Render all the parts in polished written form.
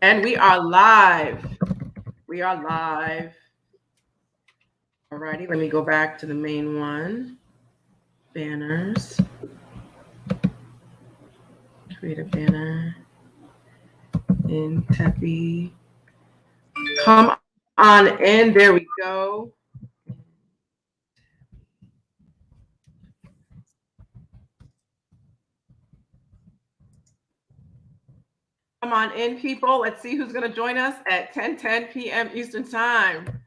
And we are live. We are live. Alrighty, let me go back to the main one. Banners. Create a banner in Teppy. Come on in. There we go. Come on in, people. Let's see who's going to join us at 10:10 p.m. Eastern Time.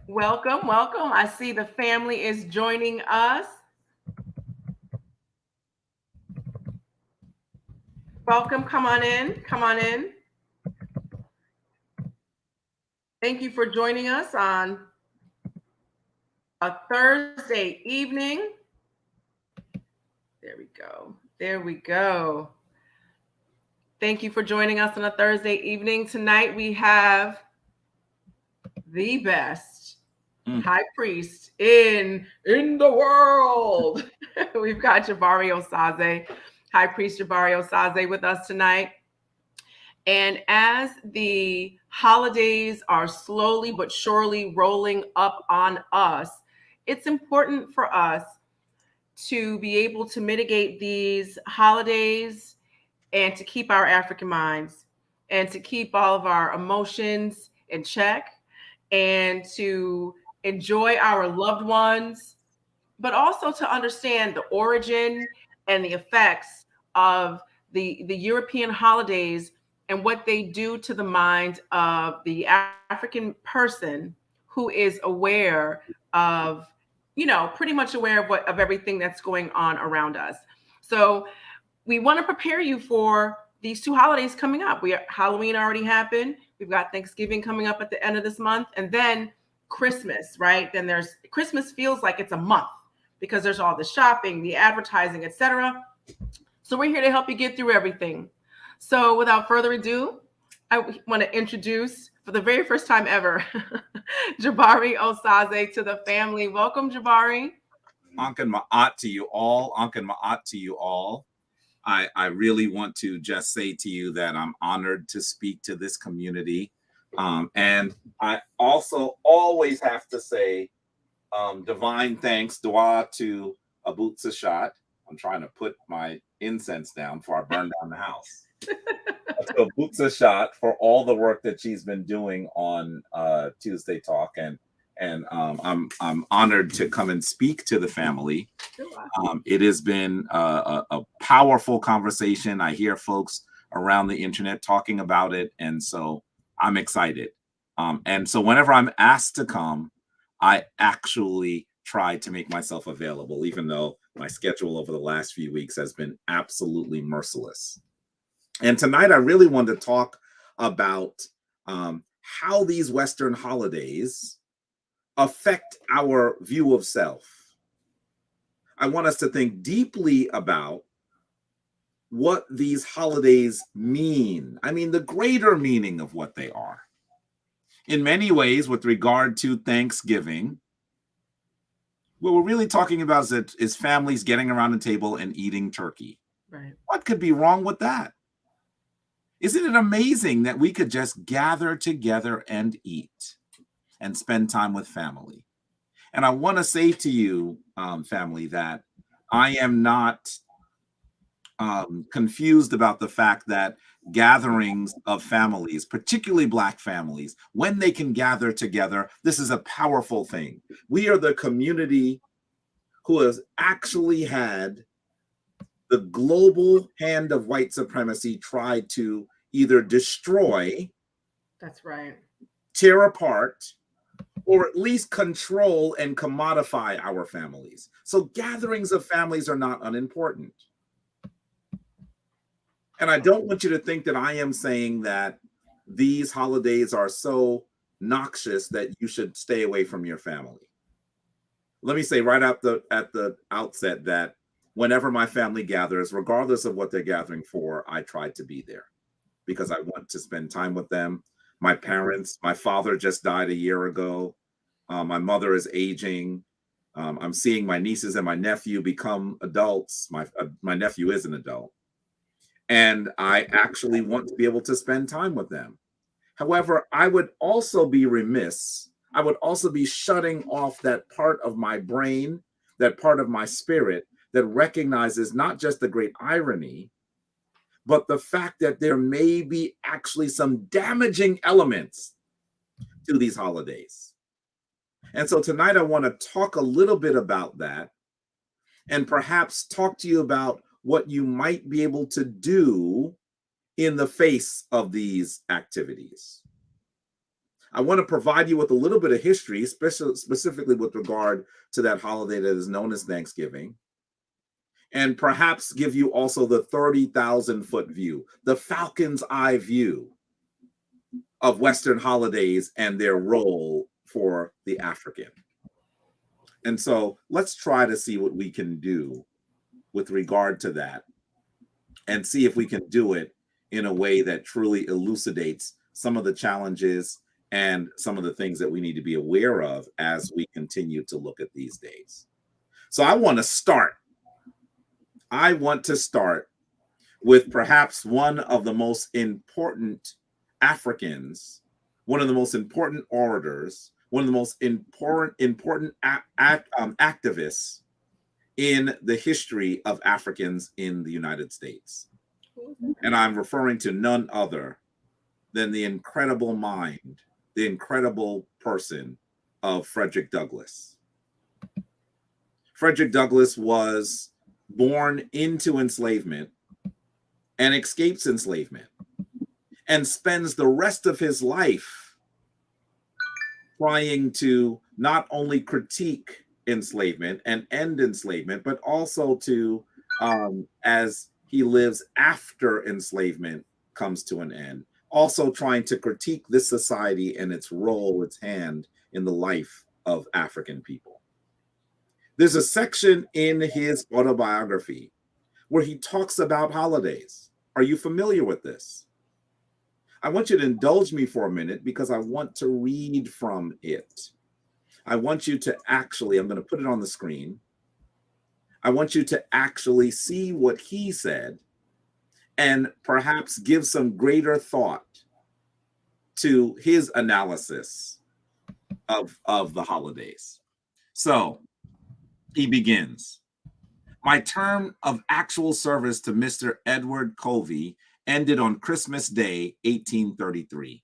Welcome, welcome. I see the family is joining us. Welcome. Come on in. Come on in. Thank you for joining us on a Thursday evening. There we go. There we go. Thank you for joining us on a Thursday evening. Tonight we have the best high priest in the world. We've got Jabari Osaze, High Priest Jabari Osaze with us tonight. And as the holidays are slowly but surely rolling up on us, it's important for us to be able to mitigate these holidays and to keep our African minds and to keep all of our emotions in check and to enjoy our loved ones, but also to understand the origin and the effects of the European holidays and what they do to the mind of the African person who is aware of, pretty much aware of everything that's going on around us. So we want to prepare you for these two holidays coming up. Halloween already happened. We've got Thanksgiving coming up at the end of this month, and then Christmas, right? Then there's Christmas feels like it's a month because there's all the shopping, the advertising, etc. So we're here to help you get through everything. So without further ado, I want to introduce for the very first time ever, Jabari Osaze to the family. Welcome, Jabari. Ankan Ma'at to you all. Ankan Ma'at to you all. I really want to just say to you that I'm honored to speak to this community. And I also always have to say divine thanks, dua to Abut Sashat. I'm trying to put my incense down before I burn down the house. To Abut Sashat for all the work that she's been doing on Tuesday Talk, and I'm honored to come and speak to the family. It has been a powerful conversation. I hear folks around the internet talking about it, and so I'm excited. And so whenever I'm asked to come, I actually try to make myself available, even though my schedule over the last few weeks has been absolutely merciless. And tonight I really want to talk about how these Western holidays affect our view of self. I want us to think deeply about what these holidays mean. I mean, the greater meaning of what they are. In many ways, with regard to Thanksgiving, what we're really talking about is families getting around the table and eating turkey. Right. What could be wrong with that? Isn't it amazing that we could just gather together and eat and spend time with family? And I want to say to you, family, that I am not confused about the fact that gatherings of families, particularly Black families, when they can gather together, this is a powerful thing. We are the community who has actually had the global hand of white supremacy try to either destroy, that's right, tear apart, or at least control and commodify our families. So gatherings of families are not unimportant. And I don't want you to think that I am saying that these holidays are so noxious that you should stay away from your family. Let me say right at the outset that whenever my family gathers, regardless of what they're gathering for, I try to be there because I want to spend time with them. My parents, my father just died a year ago. My mother is aging. I'm seeing my nieces and my nephew become adults. My nephew is an adult, and I actually want to be able to spend time with them. However, I would also be remiss. I would also be shutting off that part of my brain, that part of my spirit that recognizes not just the great irony, but the fact that there may be actually some damaging elements to these holidays. And so tonight I want to talk a little bit about that and perhaps talk to you about what you might be able to do in the face of these activities. I want to provide you with a little bit of history, specifically with regard to that holiday that is known as Thanksgiving, and perhaps give you also the 30,000-foot view, the falcon's eye view of Western holidays and their role for the African. And so let's try to see what we can do with regard to that and see if we can do it in a way that truly elucidates some of the challenges and some of the things that we need to be aware of as we continue to look at these days. So I want to start with perhaps one of the most important Africans, one of the most important orators, one of the most important activists in the history of Africans in the United States. And I'm referring to none other than the incredible mind, the incredible person of Frederick Douglass. Frederick Douglass was born into enslavement and escapes enslavement and spends the rest of his life trying to not only critique enslavement and end enslavement, but also to, as he lives after enslavement comes to an end, also trying to critique this society and its role, its hand in the life of African people. There's a section in his autobiography where he talks about holidays. Are you familiar with this? I want you to indulge me for a minute because I want to read from it. I want you to actually, I'm going to put it on the screen. I want you to actually see what he said and perhaps give some greater thought to his analysis of the holidays. So he begins. My term of actual service to Mr. Edward Covey ended on Christmas Day, 1833.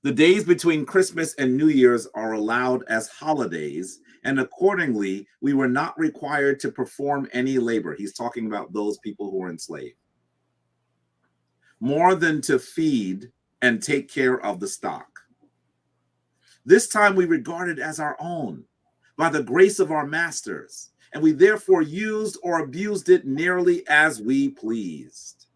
The days between Christmas and New Year's are allowed as holidays, and accordingly, we were not required to perform any labor. He's talking about those people who were enslaved. More than to feed and take care of the stock. This time we regarded as our own by the grace of our masters, and we therefore used or abused it nearly as we pleased.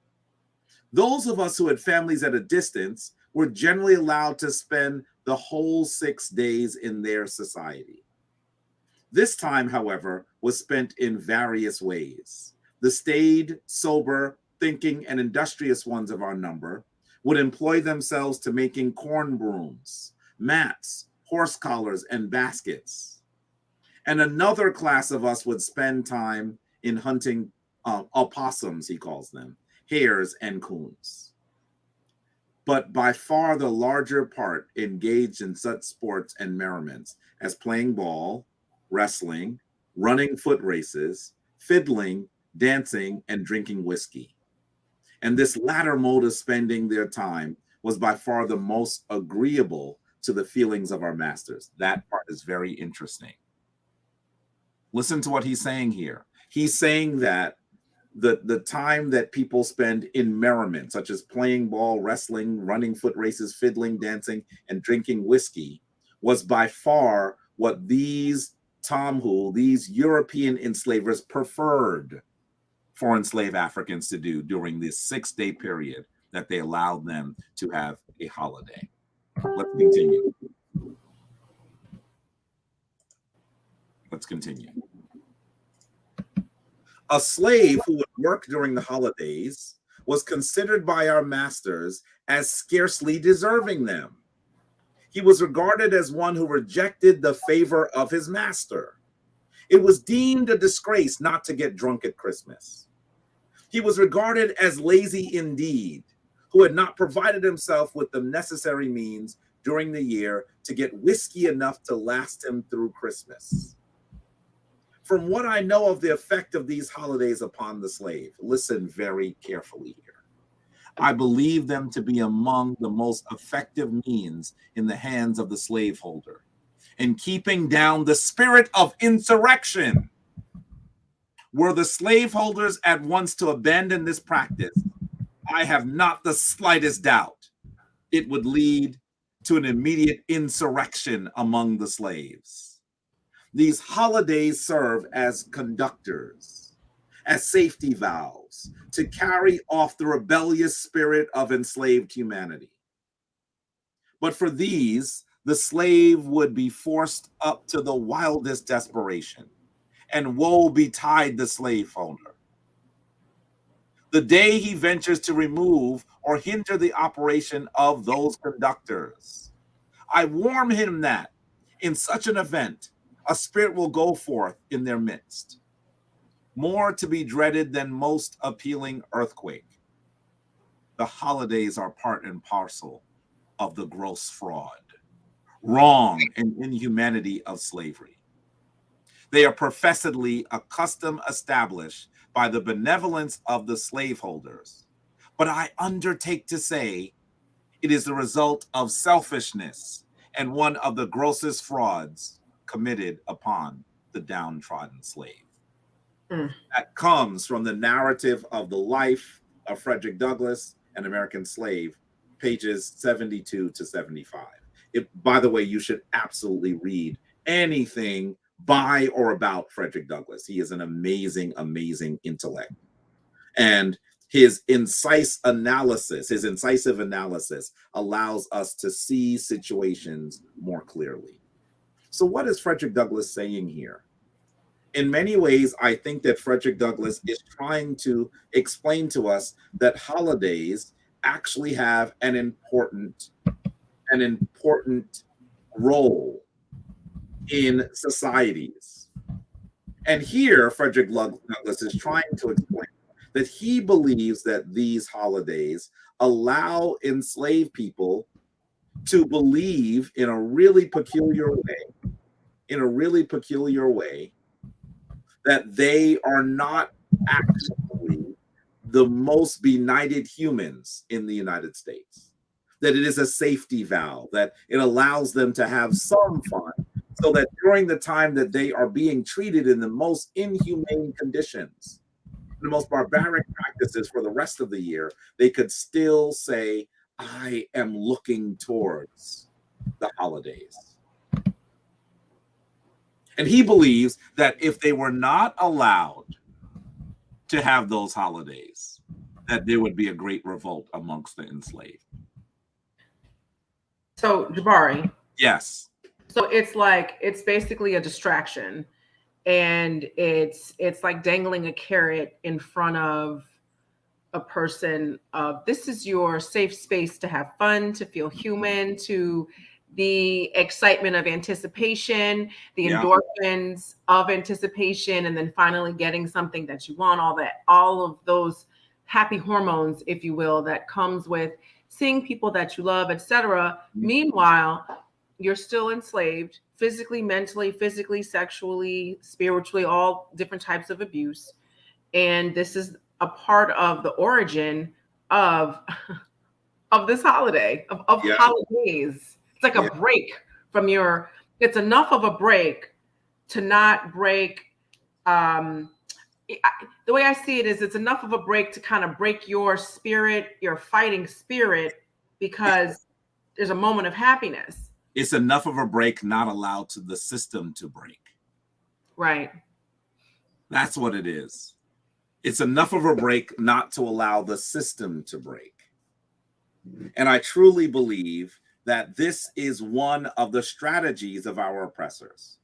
Those of us who had families at a distance were generally allowed to spend the whole 6 days in their society. This time, however, was spent in various ways. The staid, sober, thinking, and industrious ones of our number would employ themselves to making corn brooms, mats, horse collars, and baskets. And another class of us would spend time in hunting opossums, he calls them, hares and coons. But by far the larger part engaged in such sports and merriments as playing ball, wrestling, running foot races, fiddling, dancing, and drinking whiskey. And this latter mode of spending their time was by far the most agreeable to the feelings of our masters. That part is very interesting. Listen to what he's saying here. He's saying that the time that people spend in merriment, such as playing ball, wrestling, running foot races, fiddling, dancing, and drinking whiskey, was by far what these these European enslavers preferred for enslaved Africans to do during this 6-day period that they allowed them to have a holiday. Let's continue. Let's continue. A slave who would work during the holidays was considered by our masters as scarcely deserving them. He was regarded as one who rejected the favor of his master. It was deemed a disgrace not to get drunk at Christmas. He was regarded as lazy indeed, who had not provided himself with the necessary means during the year to get whiskey enough to last him through Christmas. From what I know of the effect of these holidays upon the slave, listen very carefully here. I believe them to be among the most effective means in the hands of the slaveholder in keeping down the spirit of insurrection. Were the slaveholders at once to abandon this practice, I have not the slightest doubt it would lead to an immediate insurrection among the slaves. These holidays serve as conductors, as safety valves to carry off the rebellious spirit of enslaved humanity. But for these, the slave would be forced up to the wildest desperation, and woe betide the slaveholder. The day he ventures to remove or hinder the operation of those conductors, I warn him that in such an event, a spirit will go forth in their midst, more to be dreaded than most appealing earthquake. The holidays are part and parcel of the gross fraud, wrong, and inhumanity of slavery. They are professedly a custom established by the benevolence of the slaveholders, but I undertake to say it is the result of selfishness and one of the grossest frauds committed upon the downtrodden slave. That comes from the narrative of the life of Frederick Douglass, an American slave, pages 72 to 75. By the way, you should absolutely read anything by or about Frederick Douglass. He is an amazing, amazing intellect. And his incisive analysis allows us to see situations more clearly. So what is Frederick Douglass saying here? In many ways, I think that Frederick Douglass is trying to explain to us that holidays actually have an important role in societies. And here, Frederick Douglass is trying to explain that he believes that these holidays allow enslaved people to believe in a really peculiar way, that they are not actually the most benighted humans in the United States, that it is a safety valve, that it allows them to have some fun, so that during the time that they are being treated in the most inhumane conditions, the most barbaric practices for the rest of the year, they could still say, I am looking towards the holidays. And he believes that if they were not allowed to have those holidays, that there would be a great revolt amongst the enslaved. So, Jabari. Yes. So it's basically a distraction, and it's like dangling a carrot in front of a person. This is your safe space to have fun, to feel human, to the excitement of anticipation, the endorphins of anticipation, and then finally getting something that you want, all of those happy hormones, if you will, that comes with seeing people that you love, etc. Meanwhile, you're still enslaved physically, mentally, sexually, spiritually, all different types of abuse. And this is a part of the origin of this holiday, of holidays. It's like a break from it's enough of a break to not break. The way I see it is it's enough of a break to kind of break your spirit, your fighting spirit, because there's a moment of happiness. It's enough of a break not allowed to the system to break. Right. That's what it is. It's enough of a break not to allow the system to break. And I truly believe that this is one of the strategies of our oppressors.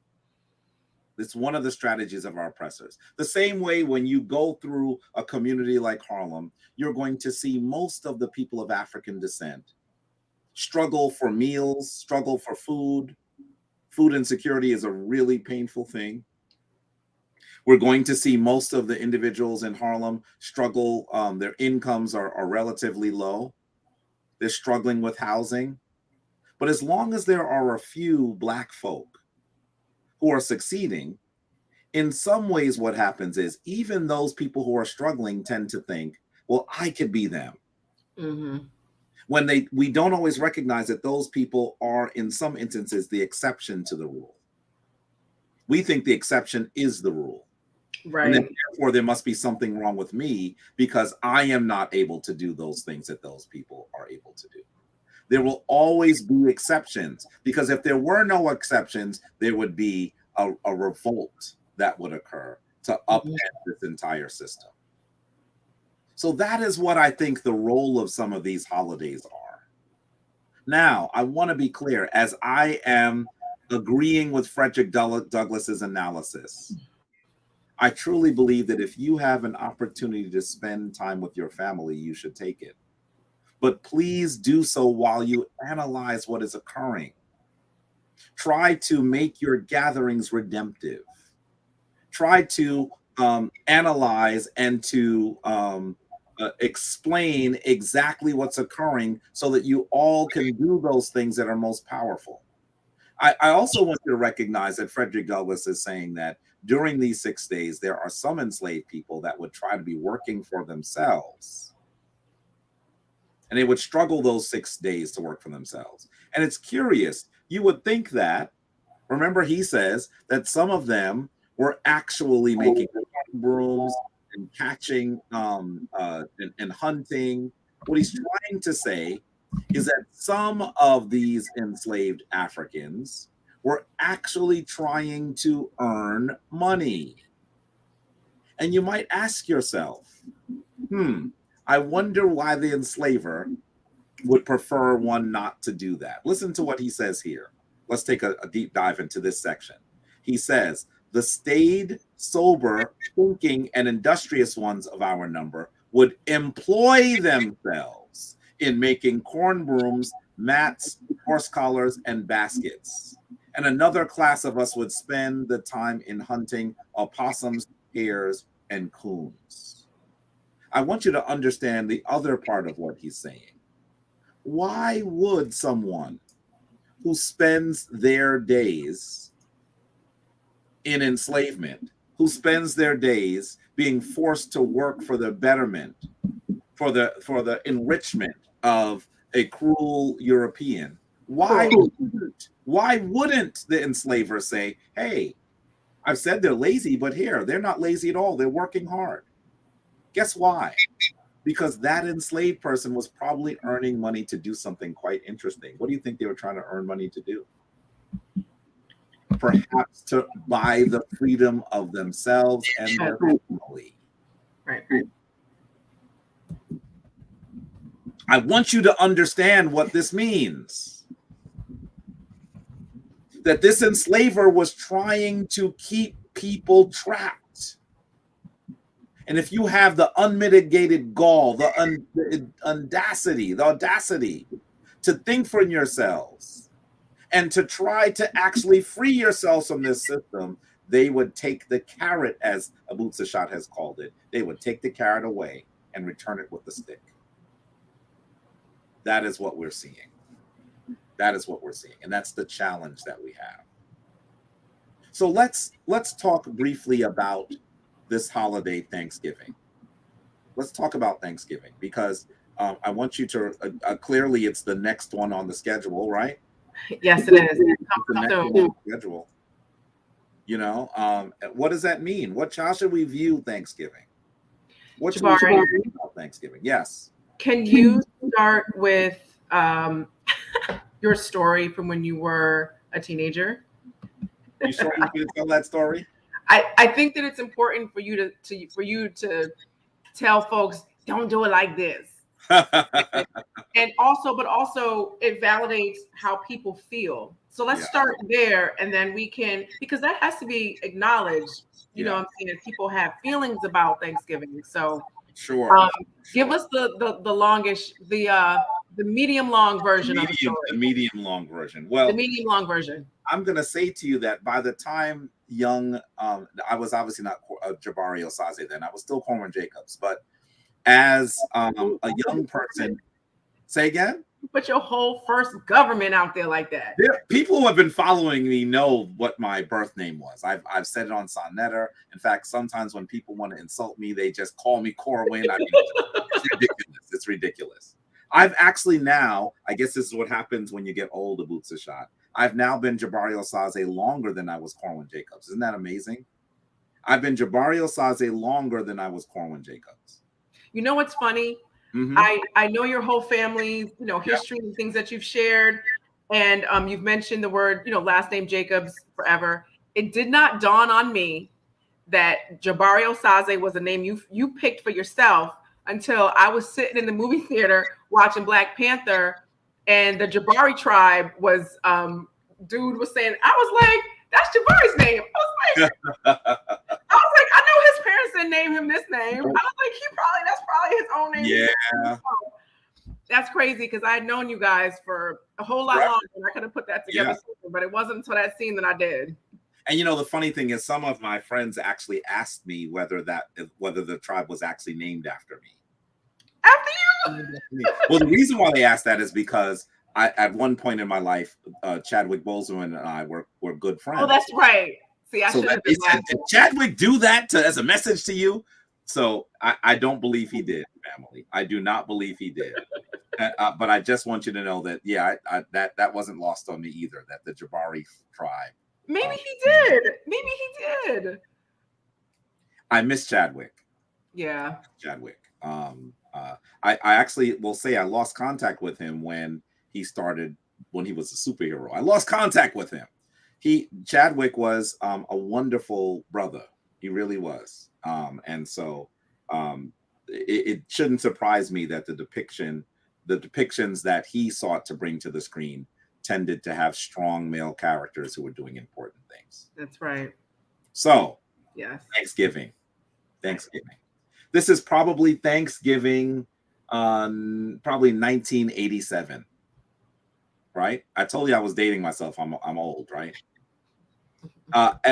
It's one of the strategies of our oppressors. The same way when you go through a community like Harlem, you're going to see most of the people of African descent struggle for meals, struggle for food. Food insecurity is a really painful thing. We're going to see most of the individuals in Harlem struggle. Their incomes are relatively low. They're struggling with housing. But as long as there are a few Black folk who are succeeding, in some ways, what happens is even those people who are struggling tend to think, well, I could be them. Mm-hmm. When we don't always recognize that those people are, in some instances, the exception to the rule. We think the exception is the rule. Right. And then, therefore, there must be something wrong with me because I am not able to do those things that those people are able to do. There will always be exceptions, because if there were no exceptions, there would be a revolt that would occur to upend this entire system. So that is what I think the role of some of these holidays are. Now, I want to be clear, as I am agreeing with Frederick Douglass's analysis, I truly believe that if you have an opportunity to spend time with your family, you should take it. But please do so while you analyze what is occurring. Try to make your gatherings redemptive. Try to analyze and to explain exactly what's occurring so that you all can do those things that are most powerful. I also want you to recognize that Frederick Douglass is saying that during these 6 days, there are some enslaved people that would try to be working for themselves. And they would struggle those 6 days to work for themselves. And it's curious. You would think that, remember, he says that some of them were actually making brooms and catching and hunting. What he's trying to say is that some of these enslaved Africans were actually trying to earn money. And you might ask yourself, I wonder why the enslaver would prefer one not to do that. Listen to what he says here. Let's take a deep dive into this section. He says, the staid, sober, thinking, and industrious ones of our number would employ themselves in making corn brooms, mats, horse collars, and baskets. And another class of us would spend the time in hunting opossums, hares, and coons. I want you to understand the other part of what he's saying. Why would someone who spends their days in enslavement, who spends their days being forced to work for the betterment, for the enrichment of a cruel European, why wouldn't the enslaver say, hey, I've said they're lazy, but here, they're not lazy at all. They're working hard. Guess why? Because that enslaved person was probably earning money to do something quite interesting. What do you think they were trying to earn money to do? Perhaps to buy the freedom of themselves and their family. Right. I want you to understand what this means. That this enslaver was trying to keep people trapped. And if you have the unmitigated gall, the audacity to think for yourselves and to try to actually free yourselves from this system, they would take the carrot, as Abu Sashat has called it. They would take the carrot away and return it with the stick. That is what we're seeing. That is what we're seeing. And that's the challenge that we have. So let's talk briefly about this holiday, Thanksgiving. Let's talk about Thanksgiving, because I want you to clearly it's the next one on the schedule, right? Yes, it is. It's the next one on the schedule. You know, what does that mean? How should we view Thanksgiving? What should we view about Thanksgiving? Yes. Can you start with your story from when you were a teenager? You sure you can tell that story? I think that it's important for you to tell folks, don't do it like this. And also it validates how people feel. So let's start there, and then we can, because that has to be acknowledged. You know what I'm saying? People have feelings about Thanksgiving. So sure. Give us the The medium long version of the story. The medium long version. The Well, medium long version. I'm gonna say to you that by the time I was obviously not Jabari Osaze then. I was still Corwin Jacobs, but as a young person, say again. You put your whole first government out there like that. People who have been following me know what my birth name was. I've said it on Sonnetter. In fact, sometimes when people want to insult me, they just call me Corwin. I mean, it's ridiculous. It's ridiculous. I've actually now, I guess this is what happens when you get old, a boots a shot. I've now been Jabari Osaze longer than I was Corwin Jacobs. Isn't that amazing? I've been Jabari Osaze longer than I was Corwin Jacobs. You know what's funny? Mm-hmm. I know your whole family, history and things that you've shared. And you've mentioned the word, last name Jacobs forever. It did not dawn on me that Jabari Osaze was a name you picked for yourself until I was sitting in the movie theater watching Black Panther, and the Jabari tribe was dude was saying, I was like, that's Jabari's name. I know his parents didn't name him this name. I was like, that's probably his own name. Yeah. That's crazy because I had known you guys for a whole lot longer and I could have put that together, but it wasn't until that scene that I did. And the funny thing is, some of my friends actually asked me whether the tribe was actually named after me. After you? Well, the reason why they asked that is because at one point in my life, Chadwick Boseman and I were good friends. Oh, that's right. See, I should have been said, did Chadwick do that as a message to you? So I don't believe he did, family. I do not believe he did. But I just want you to know that, that wasn't lost on me either, that the Jabari tribe. Maybe he did. Maybe he did. I miss Chadwick. Yeah. Chadwick. I actually will say I lost contact with him when he was a superhero. I lost contact with him. Chadwick was a wonderful brother. He really was. And so it shouldn't surprise me that the depictions that he sought to bring to the screen tended to have strong male characters who were doing important things. That's right. So, yes. Thanksgiving. This is probably Thanksgiving, probably 1987. Right? I told you I was dating myself. I'm old, right?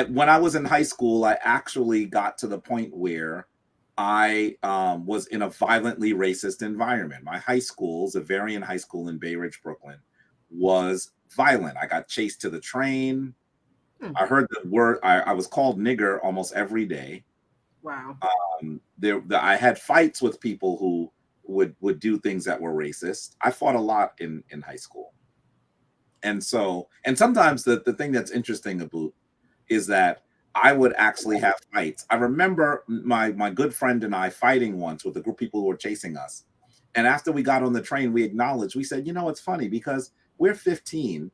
When I was in high school, I actually got to the point where I was in a violently racist environment. My high school, Zavarian High School in Bay Ridge, Brooklyn, was violent. I got chased to the train. I heard the word. I was called nigger almost every day. Wow. I had fights with people who would do things that were racist. I fought a lot in high school. And sometimes the thing that's interesting about is that I would actually have fights. I remember my good friend and I fighting once with a group of people who were chasing us. And after we got on the train, we said, it's funny because we're 15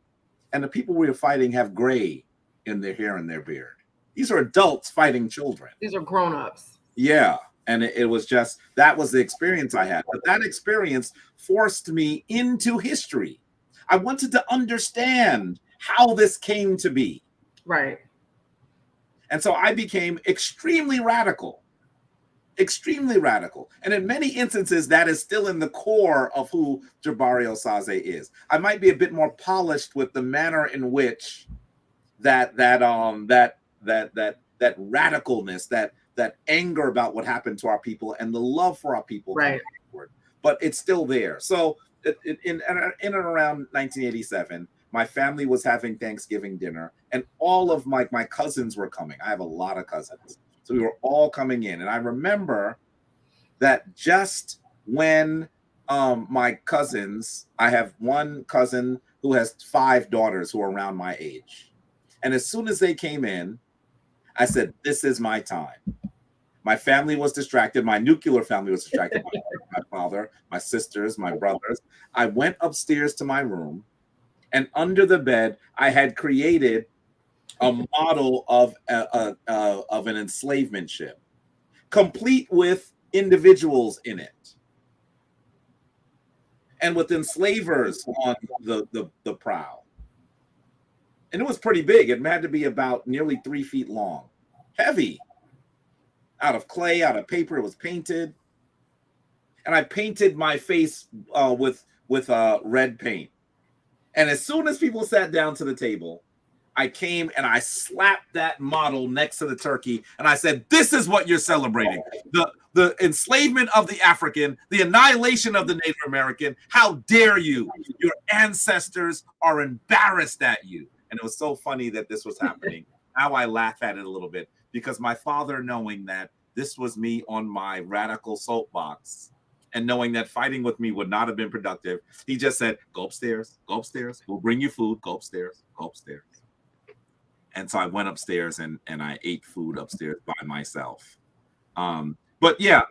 and the people we were fighting have gray in their hair and their beard. These are adults fighting children. These are grown-ups. Yeah. And it was just, that was the experience I had. But that experience forced me into history. I wanted to understand how this came to be. Right. And so I became extremely radical. And in many instances, that is still in the core of who Jabari Osaze is. I might be a bit more polished with the manner in which that radicalness, that anger about what happened to our people and the love for our people. Right. But it's still there. So in and around 1987, my family was having Thanksgiving dinner, and all of my cousins were coming. I have a lot of cousins. So we were all coming in. And I remember that just when my cousins, I have one cousin who has 5 daughters who are around my age. And as soon as they came in, I said, this is my time. My family was distracted. My nuclear family was distracted. My father, my sisters, my brothers. I went upstairs to my room, and under the bed, I had created a model of an enslavement ship, complete with individuals in it, and with enslavers on the prow. And it was pretty big. It had to be about nearly 3 feet long, heavy, out of clay, out of paper. It was painted, and I painted my face with with red paint. And as soon as people sat down to the table, I came and I slapped that model next to the turkey, and I said, "This is what you're celebrating: the enslavement of the African, the annihilation of the Native American. How dare you? Your ancestors are embarrassed at you." And it was so funny that this was happening. Now I laugh at it a little bit because my father, knowing that this was me on my radical soapbox, and knowing that fighting with me would not have been productive, he just said, "Go upstairs, go upstairs. We'll bring you food. Go upstairs, go upstairs." And so I went upstairs and I ate food upstairs by myself. But yeah,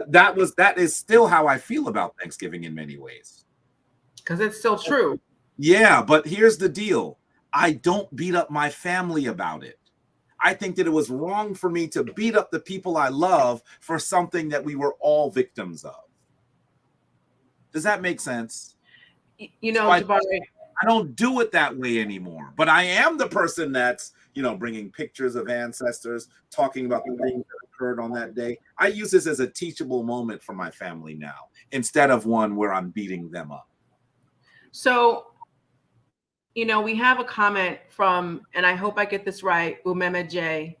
that is still how I feel about Thanksgiving in many ways. Because it's still true. Yeah, but here's the deal. I don't beat up my family about it. I think that it was wrong for me to beat up the people I love for something that we were all victims of. Does that make sense? You know, so Jabari, I don't do it that way anymore. But I am the person that's, bringing pictures of ancestors, talking about the things that occurred on that day. I use this as a teachable moment for my family now, instead of one where I'm beating them up. So, we have a comment from, and I hope I get this right, Umeme J.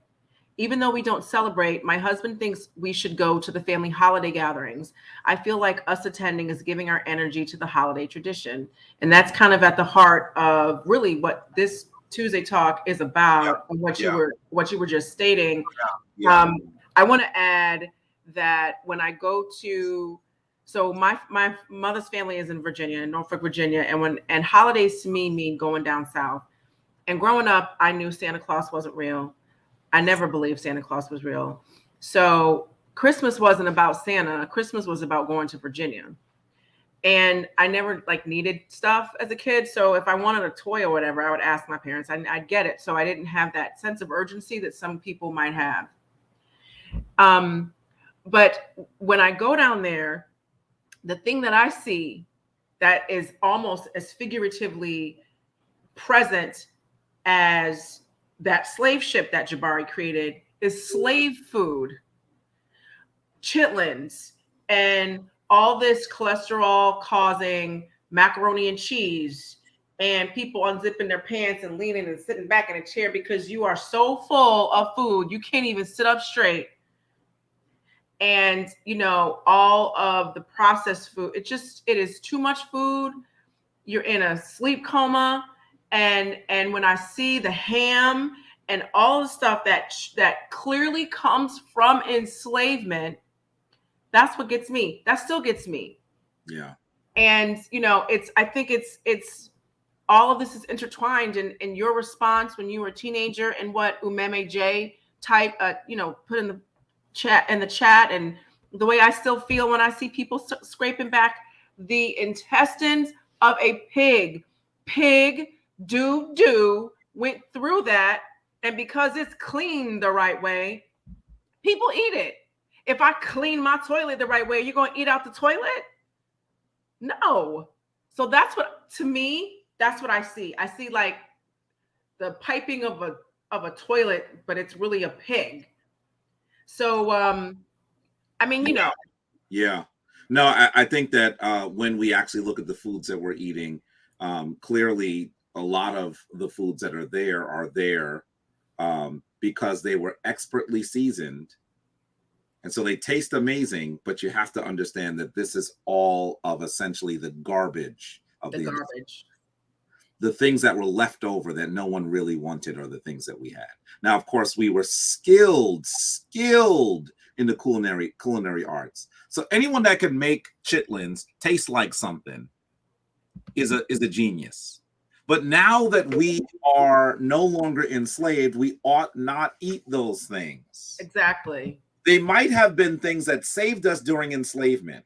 Even though we don't celebrate, my husband thinks we should go to the family holiday gatherings. I feel like us attending is giving our energy to the holiday tradition. And that's kind of at the heart of really what this Tuesday talk is about, and what you were just stating. I want to add that when I go to, so my mother's family is in Virginia, in Norfolk, Virginia, and holidays to me mean going down south. And growing up, I knew Santa Claus wasn't real. I never believed Santa Claus was real. So Christmas wasn't about Santa. Christmas was about going to Virginia. And I never needed stuff as a kid. So if I wanted a toy or whatever, I would ask my parents. I'd get it. So I didn't have that sense of urgency that some people might have. But when I go down there, the thing that I see that is almost as figuratively present as that slave ship that Jabari created is slave food, chitlins, and all this cholesterol causing macaroni and cheese, and people unzipping their pants and leaning and sitting back in a chair because you are so full of food you can't even sit up straight. And all of the processed food, it is too much food. You're in a sleep coma. And when I see the ham and all the stuff that clearly comes from enslavement, that's what gets me. That still gets me. Yeah. And I think it's all of this is intertwined in your response when you were a teenager, and what Umeme J put in the chat, and the way I still feel when I see people scraping back the intestines of a pig. Went through that, and because it's clean the right way, people eat it. If I clean my toilet the right way, you're going to eat out the toilet? No. So that's what I see. I see the piping of a toilet, but it's really a pig. So Yeah. No, I think that when we actually look at the foods that we're eating, clearly a lot of the foods that are there because they were expertly seasoned. And so they taste amazing, but you have to understand that this is all of essentially the garbage of the garbage. The things that were left over that no one really wanted are the things that we had. Now, of course, we were skilled in the culinary arts. So anyone that can make chitlins taste like something is a genius. But now that we are no longer enslaved, we ought not eat those things. Exactly. They might have been things that saved us during enslavement,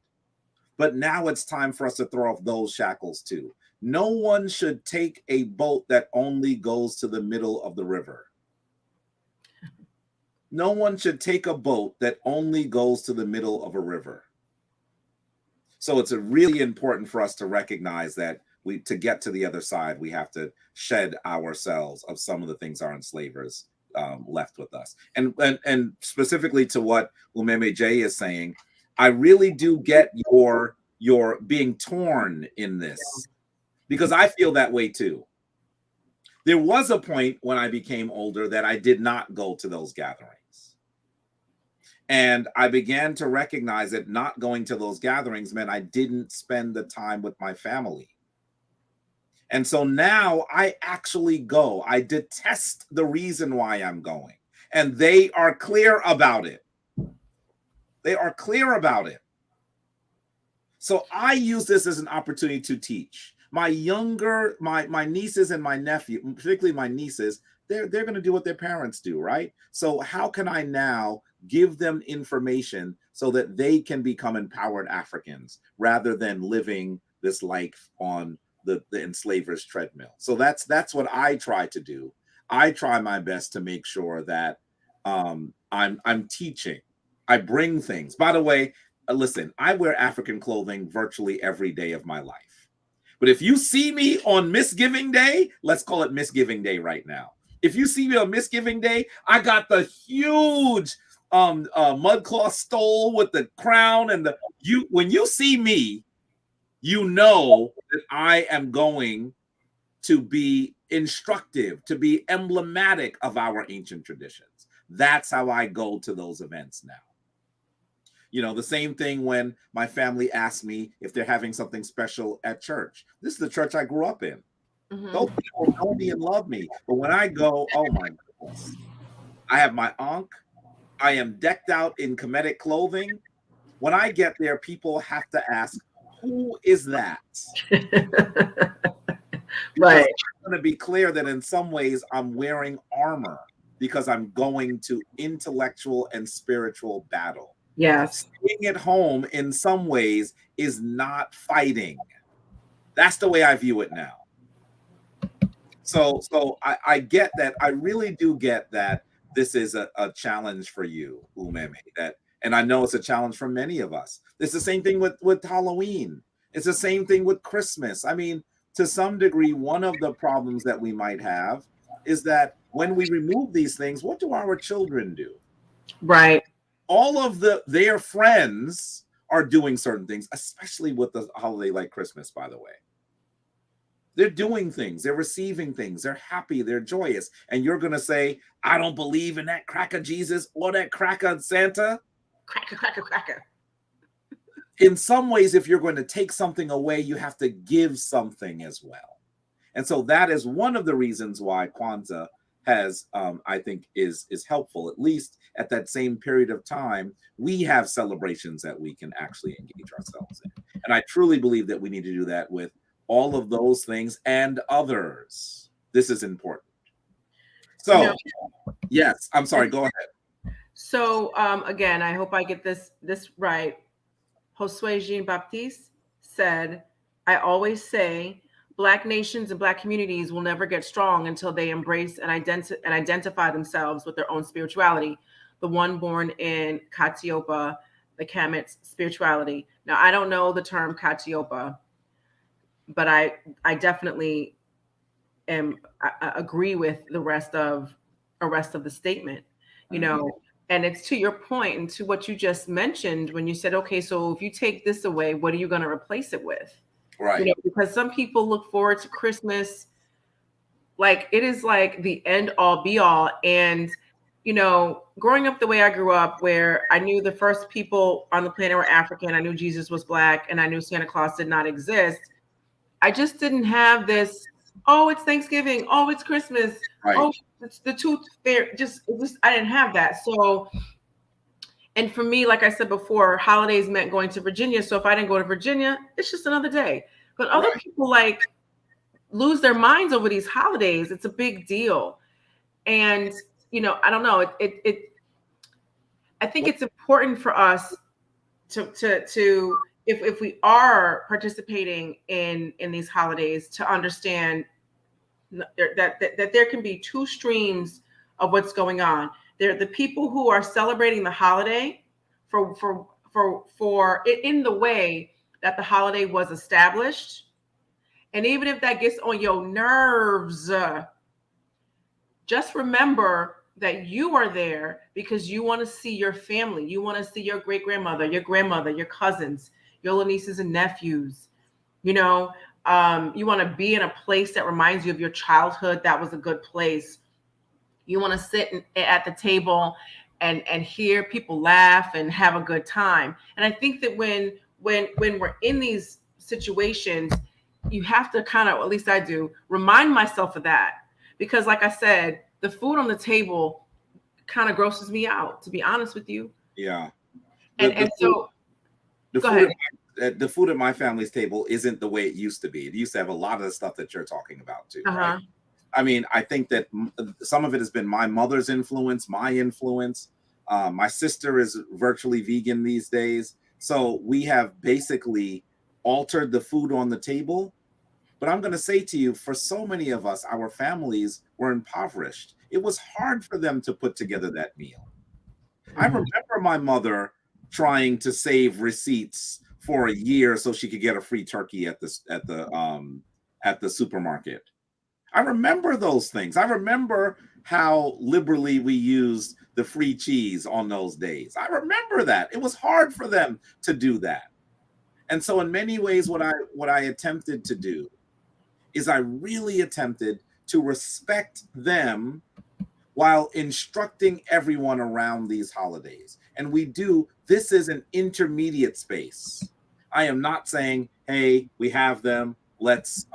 but now it's time for us to throw off those shackles too. No one should take a boat that only goes to the middle of the river. No one should take a boat that only goes to the middle of a river. So it's really important for us to recognize that to get to the other side, we have to shed ourselves of some of the things our enslavers left with us. And specifically to what Umeme J is saying, I really do get your you're being torn in this, because I feel that way too. There was a point when I became older that I did not go to those gatherings. And I began to recognize that not going to those gatherings meant I didn't spend the time with my family. And so now I actually go. I detest the reason why I'm going. And they are clear about it. They are clear about it. So I use this as an opportunity to teach. My nieces and my nephew, particularly my nieces, they're going to do what their parents do, right? So how can I now give them information so that they can become empowered Africans rather than living this life on the enslaver's treadmill? So that's what I try to do. I try my best to make sure that I'm teaching. I bring things. By the way, listen, I wear African clothing virtually every day of my life. But if you see me on Misgiving Day, let's call it Misgiving Day right now. If you see me on Misgiving Day, I got the huge mudcloth stole with the crown and when you see me, you know that I am going to be instructive, to be emblematic of our ancient traditions. That's how I go to those events now. You know, the same thing when my family asks me if they're having something special at church. This is the church I grew up in. Mm-hmm. Those people know me and love me. But when I go, oh my goodness, I have my ankh. I am decked out in Kemetic clothing. When I get there, people have to ask, who is that? Right. I'm going to be clear that in some ways I'm wearing armor because I'm going to intellectual and spiritual battle. Yes. Staying at home in some ways is not fighting. That's the way I view it now. So I get that. I really do get that this is a challenge for you, Umeme. And I know it's a challenge for many of us. It's the same thing with Halloween. It's the same thing with Christmas. I mean, to some degree, one of the problems that we might have is that when we remove these things, what do our children do? Right. All of their friends are doing certain things, especially with the holiday like Christmas, by the way. They're doing things, they're receiving things, they're happy, they're joyous. And you're going to say, I don't believe in that cracker Jesus or that cracker Santa. Cracker. In some ways, if you're going to take something away, you have to give something as well. And so that is one of the reasons why Kwanzaa has, I think, is helpful. At least at that same period of time, we have celebrations that we can actually engage ourselves in. And I truly believe that we need to do that with all of those things and others. This is important. So, yes, I'm sorry, go ahead. So, again, I hope I get this right. Josue Jean-Baptiste said, I always say, Black nations and Black communities will never get strong until they embrace and identify themselves with their own spirituality, the one born in Katiopa, the Kemet's spirituality. Now, I don't know the term Katiopa, but I definitely I agree with the rest of the statement, you know, and it's to your point and to what you just mentioned when you said, okay, so if you take this away, what are you going to replace it with? Right. You know, because some people look forward to Christmas like it is like the end all be all. And, you know, growing up the way I grew up, where I knew the first people on the planet were African, I knew Jesus was Black, and I knew Santa Claus did not exist. I just didn't have this, oh, it's Thanksgiving, oh, it's Christmas, right. Oh, it's the tooth fair. Just I didn't have that. So, and for me, like I said before, holidays meant going to Virginia. So if I didn't go to Virginia, it's just another day. But other people like lose their minds over these holidays. It's a big deal. And, you know, I don't know. I think it's important for us to if we are participating in these holidays, to understand that there can be two streams of what's going on. There are the people who are celebrating the holiday for it in the way that the holiday was established. And even if that gets on your nerves, just remember that you are there because you want to see your family. You want to see your great grandmother, your grandmother, your cousins. your little nieces and nephews. You know, you want to be in a place that reminds you of your childhood. That was a good place. You want to sit at the table and hear people laugh and have a good time. And I think that when we're in these situations, you have to kind of, at least I do, remind myself of that. Because like I said, the food on the table kind of grosses me out, to be honest with you. Yeah. And so the go food ahead. the food at my family's table isn't the way it used to be. It used to have a lot of the stuff that you're talking about too, right? Uh-huh. I mean, I think that some of it has been my mother's influence, my influence. My sister is virtually vegan these days. So we have basically altered the food on the table. But I'm going to say to you, for so many of us, our families were impoverished. It was hard for them to put together that meal. I remember my mother trying to save receipts for a year so she could get a free turkey at the supermarket. I remember those things. I remember how liberally we used the free cheese on those days. I remember that. It was hard for them to do that. And so in many ways what I attempted to do is I really attempted to respect them while instructing everyone around these holidays. And this is an intermediate space. I am not saying, hey, we have them, let's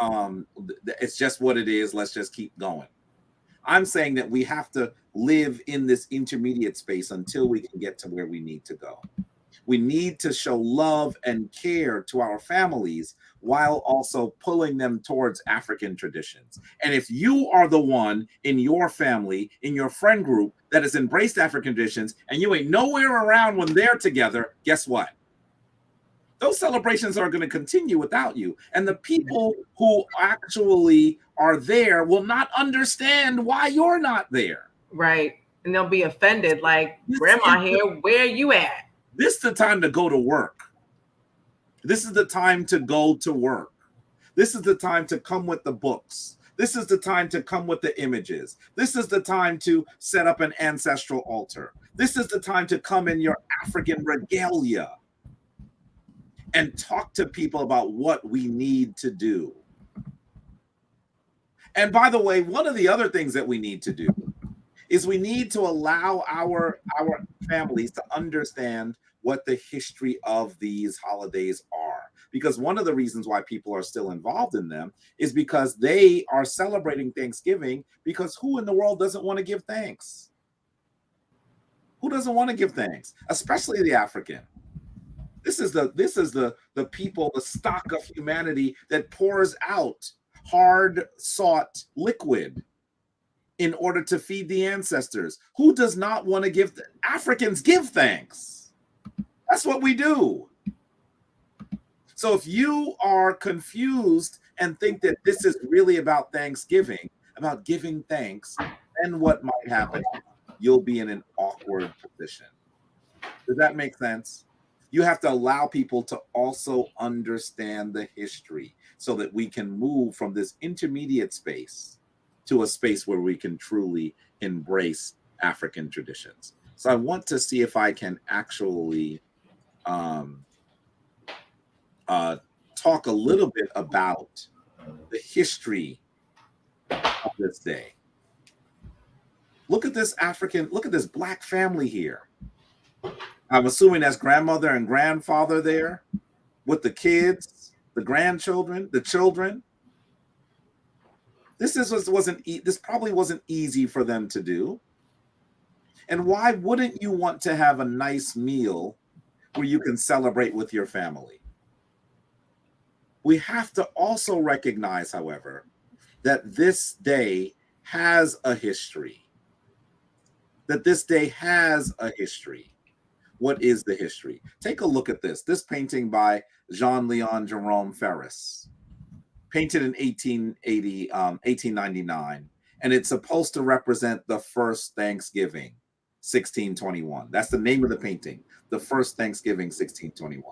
it's just what it is, let's just keep going. I'm saying that we have to live in this intermediate space until we can get to where we need to go. We need to show love and care to our families while also pulling them towards African traditions. And if you are the one in your family, in your friend group that has embraced African traditions and you ain't nowhere around when they're together, guess what? Those celebrations are going to continue without you. And the people who actually are there will not understand why you're not there. Right. And they'll be offended, like, Grandma here, where you at? This is the time to go to work. This is the time to go to work. This is the time to come with the books. This is the time to come with the images. This is the time to set up an ancestral altar. This is the time to come in your African regalia and talk to people about what we need to do. And by the way, one of the other things that we need to do is we need to allow our families to understand what the history of these holidays are. Because one of the reasons why people are still involved in them is because they are celebrating Thanksgiving, because who in the world doesn't want to give thanks? Who doesn't want to give thanks? Especially the African. This is the people, the stock of humanity that pours out hard sought liquid in order to feed the ancestors. Who does not want to give? Africans give thanks. That's what we do. So if you are confused and think that this is really about Thanksgiving, about giving thanks, then what might happen? You'll be in an awkward position. Does that make sense? You have to allow people to also understand the history so that we can move from this intermediate space to a space where we can truly embrace African traditions. So I want to see if I can actually talk a little bit about the history of this day. Look at this Black family here. I'm assuming that's grandmother and grandfather there with the kids, the grandchildren, the children. This probably wasn't easy for them to do. And why wouldn't you want to have a nice meal where you can celebrate with your family? We have to also recognize, however, that this day has a history. What is the history? Take a look at this. This painting by Jean-Leon Jerome Ferris, painted in 1899, and it's supposed to represent the first Thanksgiving, 1621. That's the name of the painting, the first Thanksgiving, 1621.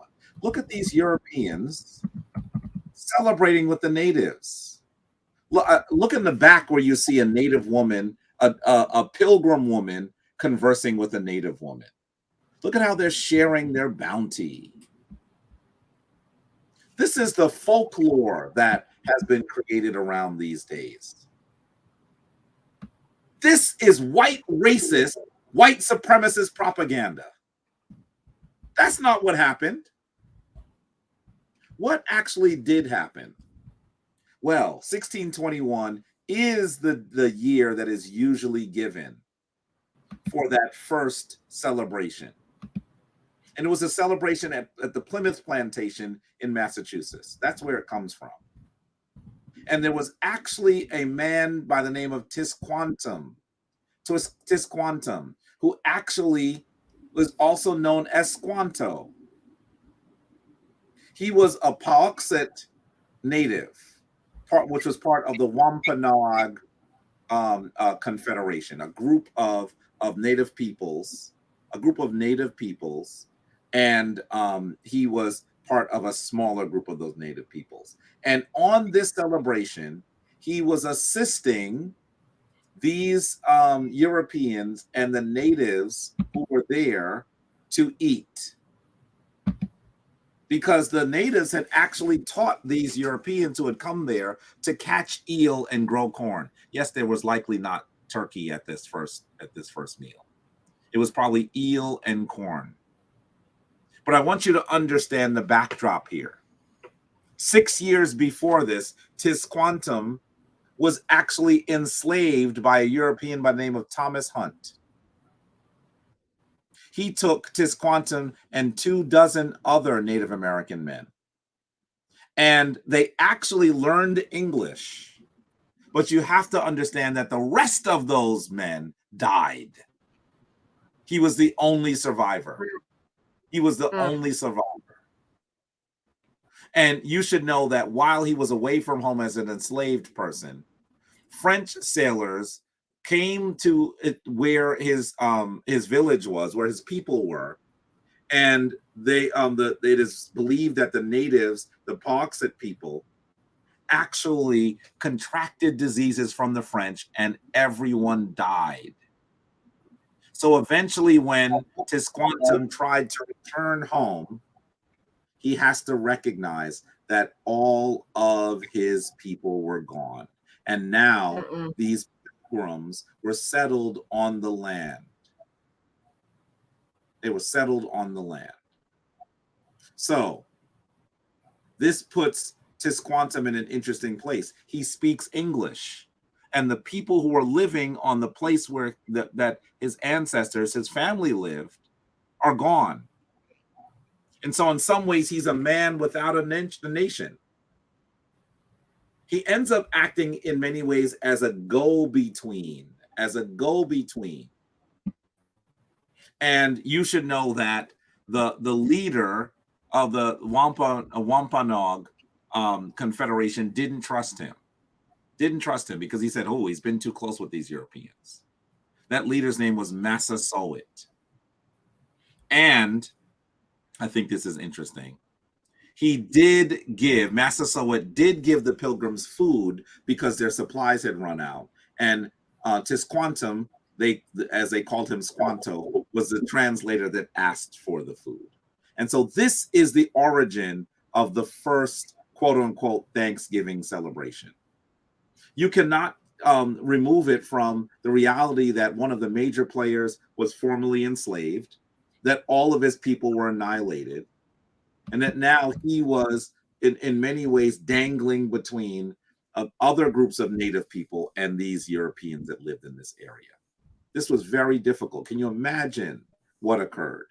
Look at these Europeans celebrating with the natives. Look in the back where you see a native woman, a pilgrim woman conversing with a native woman. Look at how they're sharing their bounty. This is the folklore that has been created around these days. This is white racist, white supremacist propaganda. That's not what happened. What actually did happen? Well, 1621 is the year that is usually given for that first celebration. And it was a celebration at the Plymouth Plantation in Massachusetts. That's where it comes from. And there was actually a man by the name of Tisquantum, who actually was also known as Squanto. He was a Pauxet native, which was part of the Wampanoag Confederation, a group of native peoples, and he was part of a smaller group of those native peoples. And on this celebration, he was assisting these Europeans and the natives who were there to eat, because the natives had actually taught these Europeans who had come there to catch eel and grow corn. Yes, there was likely not turkey at this first meal. It was probably eel and corn. But I want you to understand the backdrop here. 6 years before this, Tisquantum was actually enslaved by a European by the name of Thomas Hunt. He took Tisquantum and 24 other Native American men, and they actually learned English. But you have to understand that the rest of those men died. He was the only survivor. And you should know that while he was away from home as an enslaved person, French sailors came to where his village was, where his people were, and it is believed that the natives, the Pauxet people, actually contracted diseases from the French, and everyone died. So eventually, when Tisquantum tried to return home, he has to recognize that all of his people were gone. And now these pilgrims were settled on the land. They were settled on the land. So this puts Tisquantum in an interesting place. He speaks English. And the people who are living on the place where that his ancestors, his family lived, are gone. And so in some ways, he's a man without a nation. He ends up acting in many ways as a go-between. And you should know that the leader of the Wampanoag Confederation didn't trust him. Because he said, oh, he's been too close with these Europeans. That leader's name was Massasoit. And I think this is interesting. Massasoit did give the pilgrims food because their supplies had run out. And Tisquantum, as they called him, Squanto, was the translator that asked for the food. And so this is the origin of the first quote unquote Thanksgiving celebration. You cannot remove it from the reality that one of the major players was formerly enslaved, that all of his people were annihilated, and that now he was in many ways dangling between other groups of native people and these Europeans that lived in this area. This was very difficult. Can you imagine what occurred?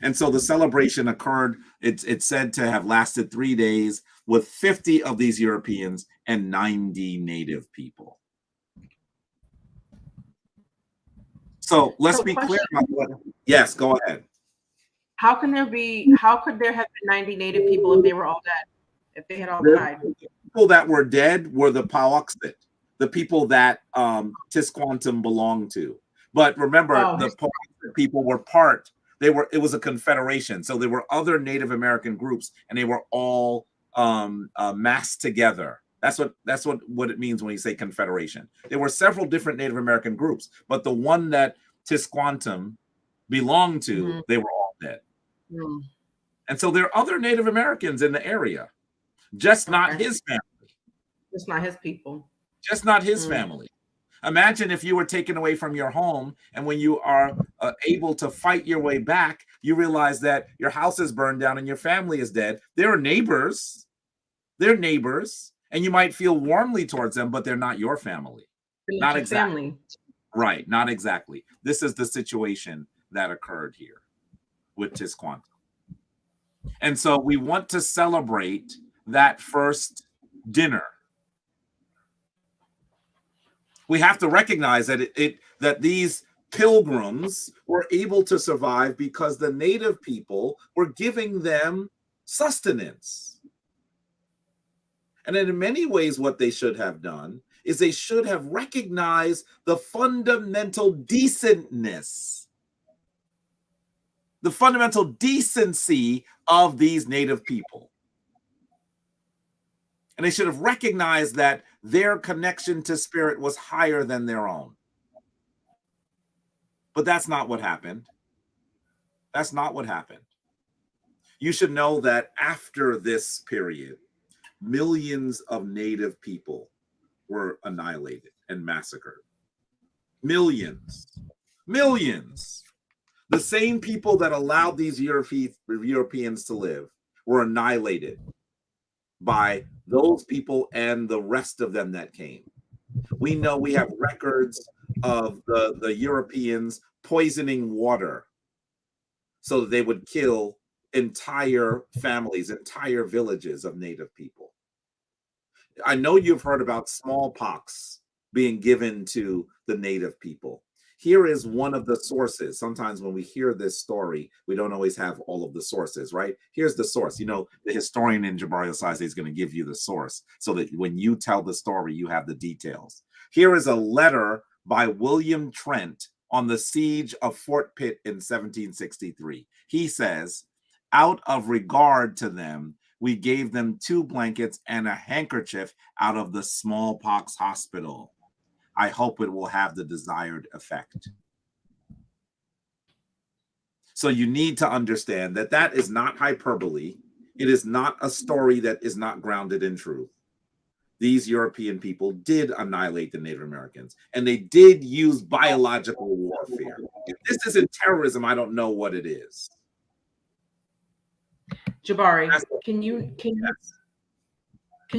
And so the celebration occurred, it's said to have lasted 3 days with 50 of these Europeans and 90 native people. So let's be clear about what. Yes, go ahead. How could there have been 90 native people if they were all dead? If they had all died? The people that were dead were the Pauxet, the people that Tisquantum belonged to. But remember, the Pauxet people were it was a confederation. So there were other Native American groups, and they were all massed together. That's what it means when you say confederation. There were several different Native American groups, but the one that Tisquantum belonged to, they were all dead. And so there are other Native Americans in the area, just not his family. It's not his people. Just not his family. Imagine if you were taken away from your home, and when you are able to fight your way back, you realize that your house is burned down and your family is dead. They're neighbors. They're neighbors, and you might feel warmly towards them, but they're not your family. Not exactly. Family. Right, not exactly. This is the situation that occurred here with Tisquantum. And so we want to celebrate that first dinner. We have to recognize that that these pilgrims were able to survive because the native people were giving them sustenance. And in many ways, what they should have done is they should have recognized the fundamental decentness, the fundamental decency of these native people. And they should have recognized that their connection to spirit was higher than their own. But that's not what happened. That's not what happened. You should know that after this period, millions of native people were annihilated and massacred. Millions. Millions. The same people that allowed these Europeans to live were annihilated by those people and the rest of them that came. We know, we have records of the Europeans poisoning water so that they would kill entire families, entire villages of native people. I know you've heard about smallpox being given to the native people. Here is one of the sources. Sometimes when we hear this story, we don't always have all of the sources, right? Here's the source. You know, the historian in Jabari Osaze is going to give you the source so that when you tell the story, you have the details. Here is a letter by William Trent on the siege of Fort Pitt in 1763. He says, "Out of regard to them, we gave them 2 blankets and a handkerchief out of the smallpox hospital. I hope it will have the desired effect." So you need to understand that that is not hyperbole. It is not a story that is not grounded in truth. These European people did annihilate the Native Americans, and they did use biological warfare. If this isn't terrorism, I don't know what it is. Jabari, can you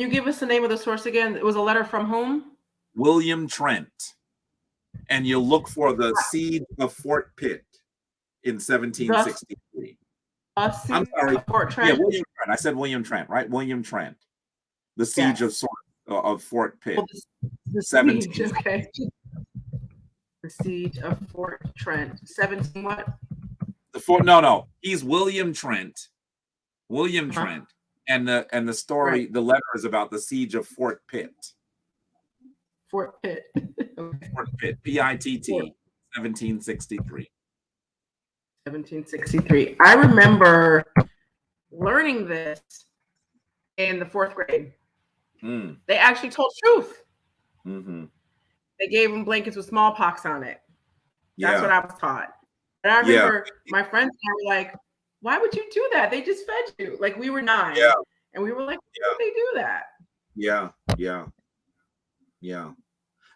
give us the name of the source again? It was a letter from whom? William Trent. And you'll look for the siege of Fort Pitt in 1763. I'm sorry. Fort Trent. Yeah, William Trent. I said William Trent, right? William Trent. The siege of Fort Pitt. Well, the siege, okay. The siege of Fort Trent. 17 what? No. He's William Trent. William Trent. And the story, the letter is about the siege of Fort Pitt. Fort Pitt. Fort Pitt. P-I-T-T. 1763. 1763. I remember learning this in the 4th grade. They actually told truth. They gave them blankets with smallpox on it. That's what I was taught. And I remember my friends and I were like, "Why would you do that? They just fed you." Like, we were 9. And we were like, "Why would they do that?" Yeah.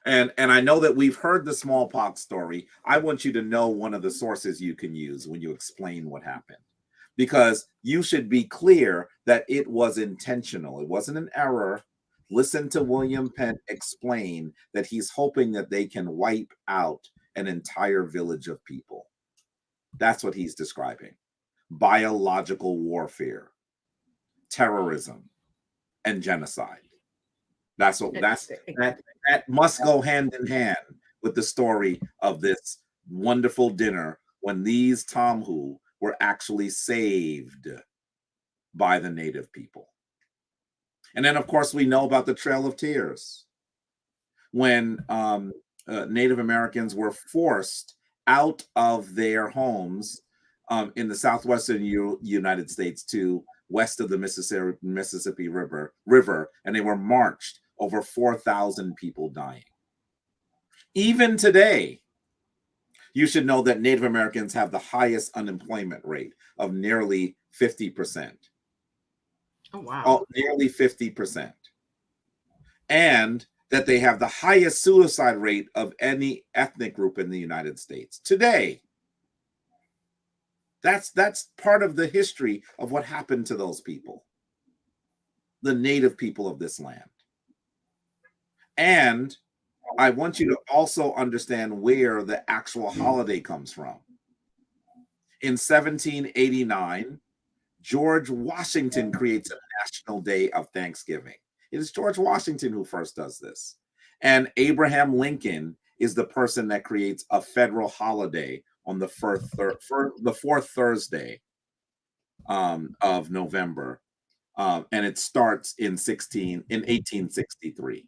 And I know that we've heard the smallpox story. I want you to know one of the sources you can use when you explain what happened, because you should be clear that it was intentional. It wasn't an error. Listen to William Penn explain that he's hoping that they can wipe out an entire village of people. That's what he's describing. Biological warfare, terrorism, and genocide. That must go hand in hand with the story of this wonderful dinner when these Tomhu were actually saved by the native people. And then, of course, we know about the Trail of Tears, when Native Americans were forced out of their homes in the southwestern United States to west of the Mississippi River, and they were marched, over 4,000 people dying. Even today, You should know that Native Americans have the highest unemployment rate of nearly 50%. Oh, wow. Oh, nearly 50%. And that they have the highest suicide rate of any ethnic group in the United States today. That's part of the history of what happened to those people, the native people of this land. And I want you to also understand where the actual holiday comes from. In 1789, George Washington creates a national day of Thanksgiving. It is George Washington who first does this. And Abraham Lincoln is the person that creates a federal holiday on the fourth Thursday of November. And it starts in 1863.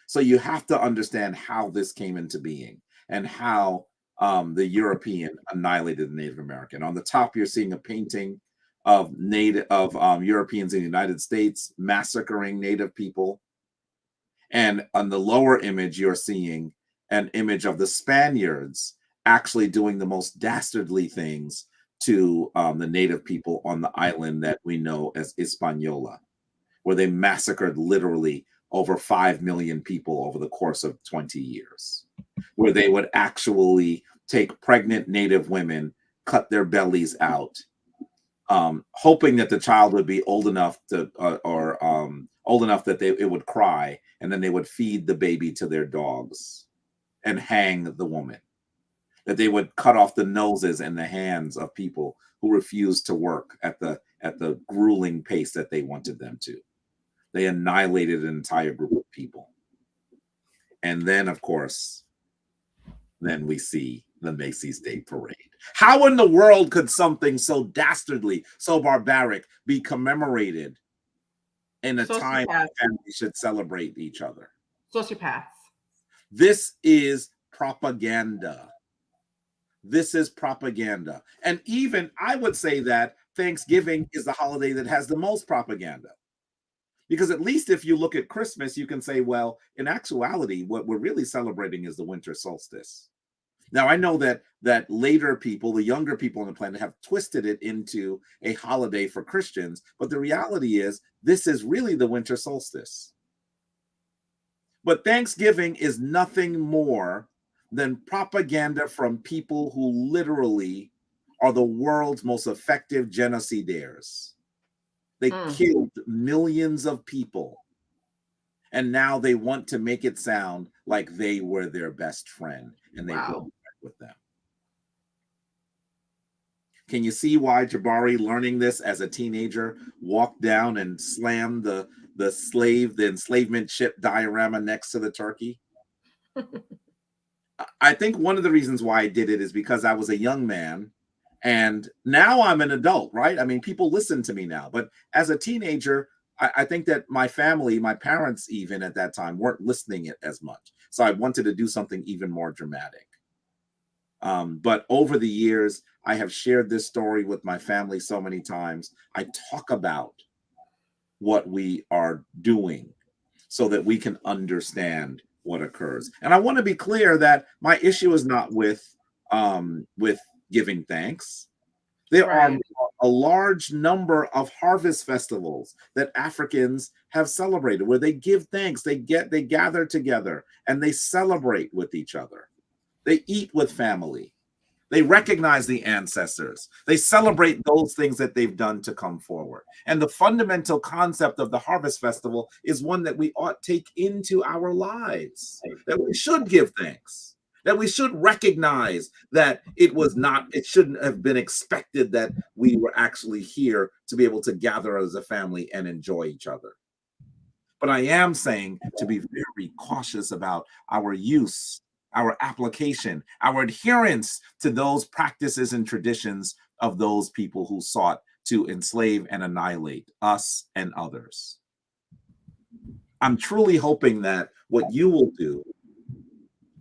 So you have to understand how this came into being and how the European annihilated the Native American. On the top, you're seeing a painting of Europeans in the United States massacring Native people. And on the lower image, you're seeing an image of the Spaniards actually doing the most dastardly things to the Native people on the island that we know as Hispaniola, where they massacred literally over 5 million people over the course of 20 years, where they would actually take pregnant Native women, cut their bellies out, hoping that the child would be old enough to, old enough that it would cry, and then they would feed the baby to their dogs and hang the woman. That they would cut off the noses and the hands of people who refused to work at the grueling pace that they wanted them to. They annihilated an entire group of people. And then, of course, then we see the Macy's Day Parade. How in the world could something so dastardly, so barbaric be commemorated in a time when families should celebrate each other? Sociopaths. This is propaganda. This is propaganda. And even I would say that Thanksgiving is the holiday that has the most propaganda. Because at least if you look at Christmas, you can say, well, in actuality, what we're really celebrating is the winter solstice. Now, I know that later people, the younger people on the planet, have twisted it into a holiday for Christians, but the reality is this is really the winter solstice. But Thanksgiving is nothing more than propaganda from people who literally are the world's most effective genocidaires. They killed millions of people. And now they want to make it sound like they were their best friend and they broke with them. Can you see why Jabari, learning this as a teenager, walked down and slammed the enslavement ship diorama next to the turkey? I think one of the reasons why I did it is because I was a young man. And now I'm an adult, right? I mean, people listen to me now. But as a teenager, I think that my family, my parents even at that time, weren't listening it as much. So I wanted to do something even more dramatic. But over the years, I have shared this story with my family so many times. I talk about what we are doing so that we can understand what occurs. And I want to be clear that my issue is not with giving thanks. There are a large number of harvest festivals that Africans have celebrated where they give thanks, they gather together and they celebrate with each other. They eat with family. They recognize the ancestors. They celebrate those things that they've done to come forward. And the fundamental concept of the Harvest Festival is one that we ought to take into our lives, that we should give thanks, that we should recognize that it shouldn't have been expected that we were actually here to be able to gather as a family and enjoy each other. But I am saying to be very cautious about our use, our application, our adherence to those practices and traditions of those people who sought to enslave and annihilate us and others. I'm truly hoping that what you will do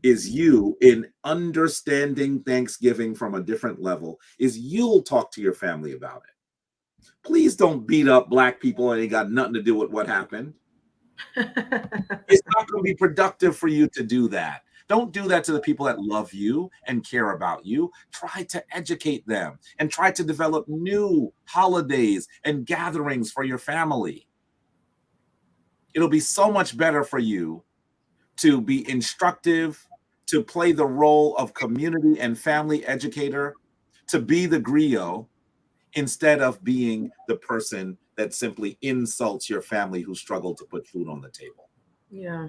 is you, in understanding Thanksgiving from a different level, is you'll talk to your family about it. Please don't beat up Black people and it got nothing to do with what happened. It's not going to be productive for you to do that. Don't do that to the people that love you and care about you. Try to educate them and try to develop new holidays and gatherings for your family. It'll be so much better for you to be instructive, to play the role of community and family educator, to be the griot instead of being the person that simply insults your family who struggle to put food on the table. Yeah.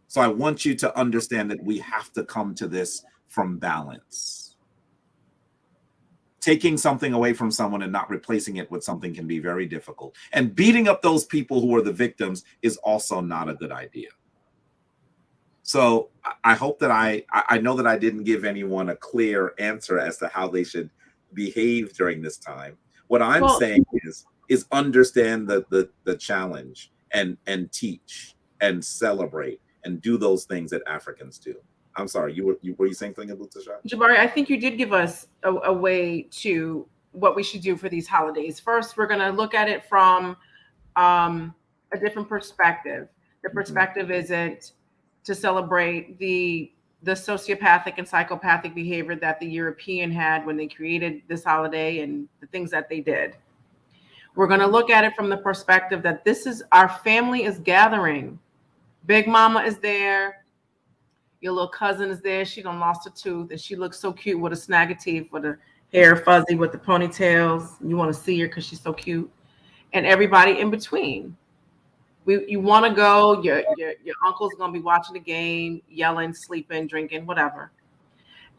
So I want you to understand that we have to come to this from balance. Taking something away from someone and not replacing it with something can be very difficult. And beating up those people who are the victims is also not a good idea. So I hope that I know that I didn't give anyone a clear answer as to how they should behave during this time. What I'm saying is understand the challenge and teach and celebrate and do those things that Africans do. I'm sorry, were you saying something about Tasha? Jabari, I think you did give us a way to what we should do for these holidays. First, we're going to look at it from a different perspective. The perspective isn't to celebrate the sociopathic and psychopathic behavior that the European had when they created this holiday and the things that they did. We're going to look at it from the perspective that this is our family is gathering. Big Mama is there. Your little cousin is there. She done lost a tooth and she looks so cute with a snag of teeth, with her hair fuzzy, with the ponytails. You want to see her because she's so cute. And everybody in between. You want to go. Your uncle's gonna be watching the game, yelling, sleeping, drinking, whatever.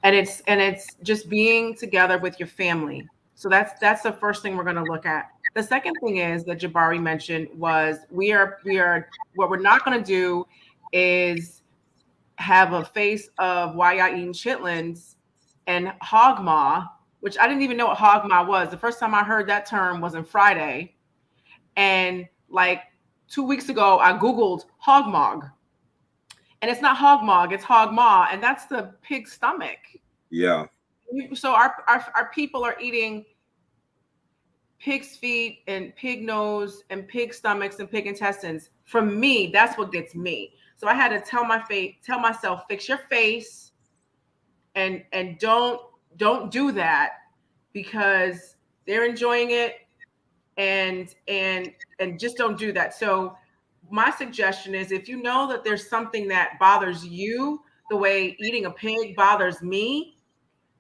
And it's just being together with your family. So that's the first thing we're gonna look at. The second thing is that Jabari mentioned was we are what we're not gonna do is have a face of why y'all eating chitlins and hogmaw, which I didn't even know what hogmaw was. The first time I heard that term was on Friday, and like 2 weeks ago, I Googled hogmog. And it's not hogmog, it's hogmaw. And that's the pig stomach. Yeah. So our people are eating pig's feet and pig nose and pig stomachs and pig intestines. For me, that's what gets me. So I had to tell myself, fix your face and don't do that, because they're enjoying it, and just don't do that. So my suggestion is, if you know that there's something that bothers you the way eating a pig bothers me,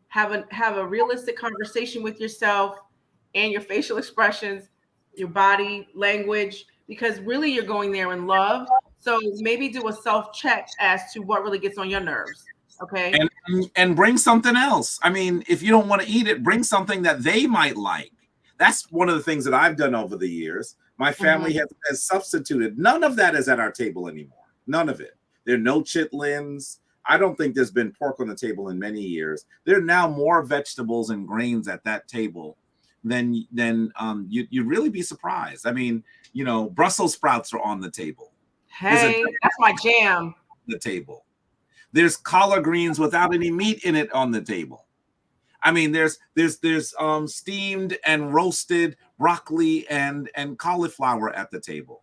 have a realistic conversation with yourself and your facial expressions, your body language, because really you're going there in love. So maybe do a self-check as to what really gets on your nerves. Okay. And bring something else. I mean, if you don't want to eat it, bring something that they might like. That's one of the things that I've done over the years. My family has substituted. None of that is at our table anymore. None of it. There are no chitlins. I don't think there's been pork on the table in many years. There are now more vegetables and grains at that table than you'd really be surprised. I mean, Brussels sprouts are on the table. Hey, that's my jam. The table. There's collard greens without any meat in it on the table. I mean, there's steamed and roasted broccoli and cauliflower at the table.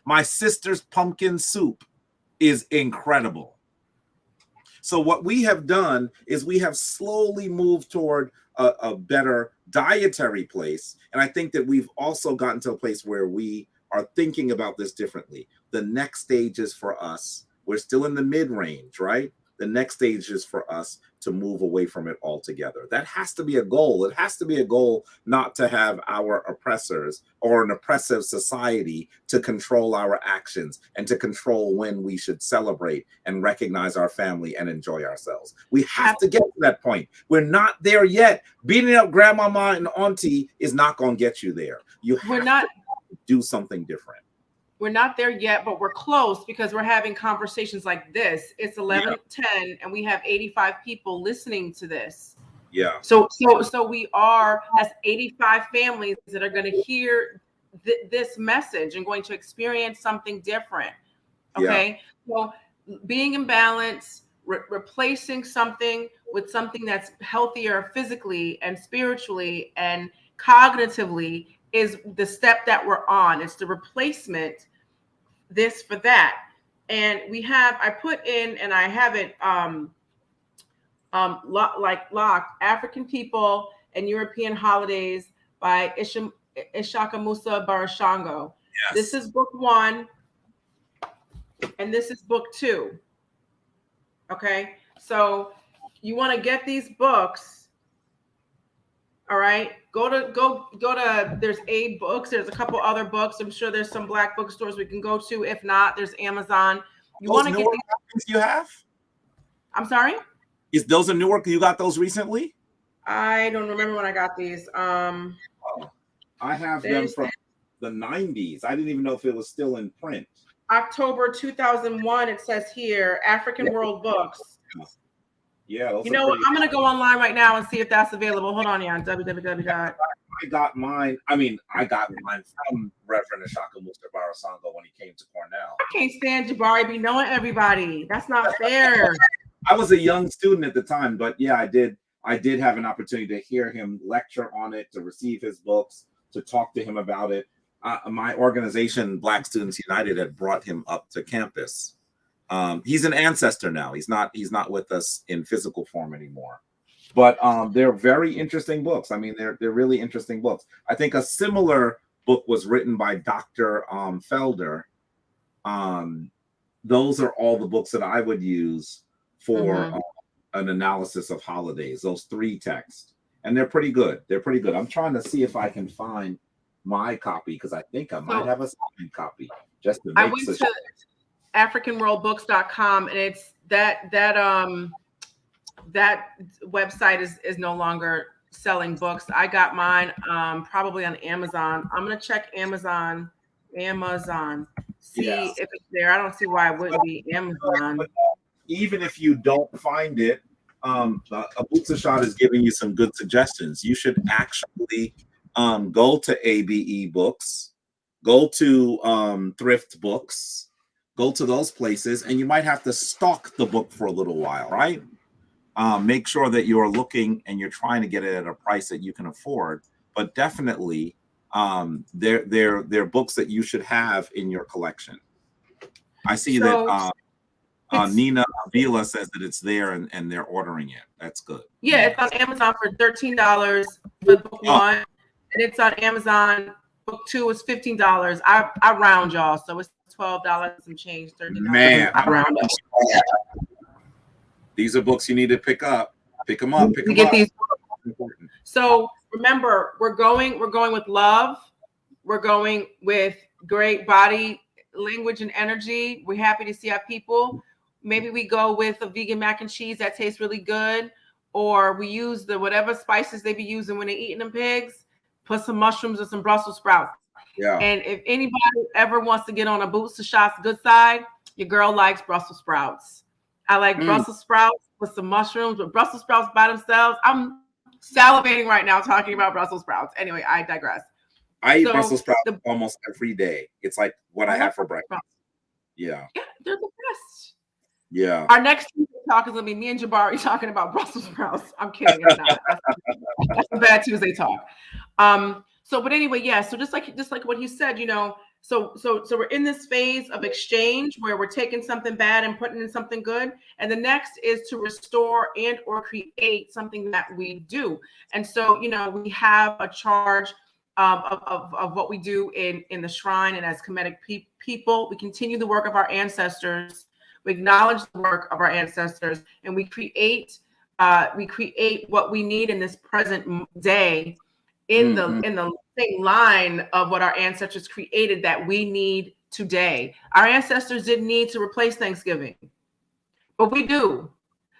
My sister's pumpkin soup is incredible. So what we have done is we have slowly moved toward a better dietary place. And I think that we've also gotten to a place where we are thinking about this differently. The next stage is for us. We're still in the mid-range, right? The next stage is for us to move away from it altogether. That has to be a goal. It has to be a goal not to have our oppressors or an oppressive society to control our actions and to control when we should celebrate and recognize our family and enjoy ourselves. We have to get to that point. We're not there yet. Beating up grandmama and auntie is not going to get you there. You have to do something different. We're not there yet, but we're close, because we're having conversations like this. It's 11:10 and we have 85 people listening to this. Yeah. So we are, as 85 families that are going to hear this message and going to experience something different. Okay. Yeah. So being in balance, replacing something with something that's healthier physically and spiritually and cognitively is the step that we're on. It's the replacement, this for that. And I put in, and I have it locked, African People and European Holidays by Ishaka Musa Barashango. Yes. This is book 1, and this is book 2. Okay, so you want to get these books. All right, go to. There's Abe Books. There's a couple other books. I'm sure there's some Black bookstores we can go to. If not, there's Amazon. You want to get these you have? I'm sorry? Is those a Newark? You got those recently? I don't remember when I got these. I have them from the 90s. I didn't even know if it was still in print. October 2001, it says here, African World Books. Yeah. You know what? I'm going to go online right now and see if that's available. Hold on, yeah. www. I got mine. I got mine from Reverend Ishaka Musa Barashango when he came to Cornell. I can't stand Jabari be knowing everybody. That's not fair. I was a young student at the time, but yeah, I did have an opportunity to hear him lecture on it, to receive his books, to talk to him about it. My organization, Black Students United, had brought him up to campus. He's an ancestor now. He's not with us in physical form anymore. But they're very interesting books. I mean, they're really interesting books. I think a similar book was written by Dr. Felder. Those are all the books that I would use for an analysis of holidays. Those 3 texts, and they're pretty good. I'm trying to see if I can find my copy, because I think I might have a signed copy. Just to make I went to AfricanWorldBooks.com, and it's that website is no longer selling books. I got mine probably on Amazon. I'm gonna check Amazon, see if it's there. I don't see why it wouldn't be Amazon. Even if you don't find it, Abutsashad is giving you some good suggestions. You should actually go to ABE Books, go to Thrift Books, go to those places, and you might have to stalk the book for a little while, right? Make sure that you're looking and you're trying to get it at a price that you can afford. But definitely, they're books that you should have in your collection. I see that Nina Avila says that it's there and they're ordering it. That's good. Yeah, it's on Amazon for $13 for book 1, and it's on Amazon. Book 2 is $15. I round, y'all, so it's $12 and change, $13. Man, I round up. These are books you need to pick up. Pick them up. These. So remember, we're going with love. We're going with great body language and energy. We're happy to see our people. Maybe we go with a vegan mac and cheese that tastes really good, or we use the whatever spices they be using when they're eating them pigs. Put some mushrooms or some Brussels sprouts. Yeah. And if anybody ever wants to get on Abutsashad's good side, your girl likes Brussels sprouts. I like Brussels sprouts with some mushrooms, but Brussels sprouts by themselves. I'm salivating right now talking about Brussels sprouts. Anyway, I digress. I eat Brussels sprouts almost every day. It's like what I have for breakfast. Yeah, they're the best. Yeah. Our next talk is gonna be me and Jabari talking about Brussels sprouts. I'm kidding. It's not. That's a bad Tuesday talk. But anyway, yeah. So just like what he said, So we're in this phase of exchange where we're taking something bad and putting in something good. And the next is to restore and or create something that we do. And so, we have a charge of what we do in the shrine. And as Kemetic people, we continue the work of our ancestors. We acknowledge the work of our ancestors, and we create what we need in this present day in the same line of what our ancestors created that we need today. Our ancestors didn't need to replace Thanksgiving, but we do.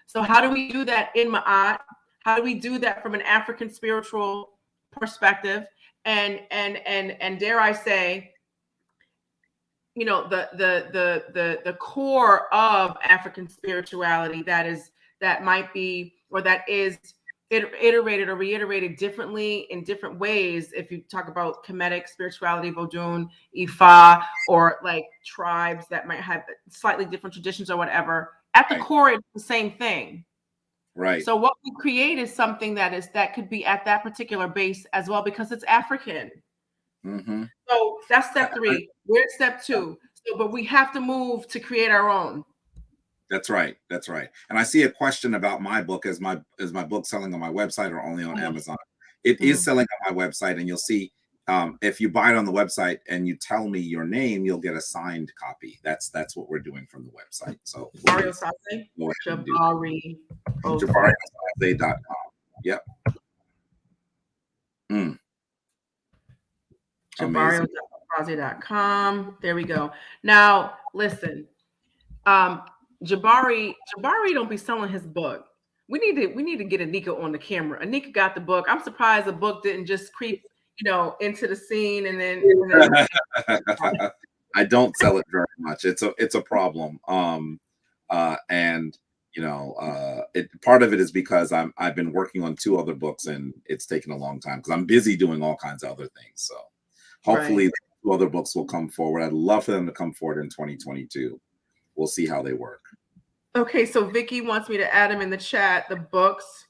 So how do we do that in Ma'at? How do we do that from an African spiritual perspective? And dare I say, the core of African spirituality that is iterated or reiterated differently in different ways. If you talk about Kemetic spirituality, Vodun, Ifa, or like tribes that might have slightly different traditions or whatever, at the core, it's the same thing. Right. So what we create is something that could be at that particular base as well, because it's African. Mm-hmm. So that's step 3. We're at step 2. So, but we have to move to create our own. That's right. That's right. And I see a question about my book. Is my book selling on my website or only on Amazon? It is selling on my website, and you'll see if you buy it on the website and you tell me your name, you'll get a signed copy. That's what we're doing from the website. So JabariOsase.com. Yep. JabariOsase.com. There we go. Now listen. Jabari don't be selling his book. We need to get Anika on the camera. Anika got the book. I'm surprised the book didn't just creep, into the scene and then I don't sell it very much. It's a problem. And part of it is because I've been working on 2 other books and it's taken a long time because I'm busy doing all kinds of other things. So hopefully the 2 other books will come forward. I'd love for them to come forward in 2022. We'll see how they work. Okay, so Vicky wants me to add them in the chat, the books.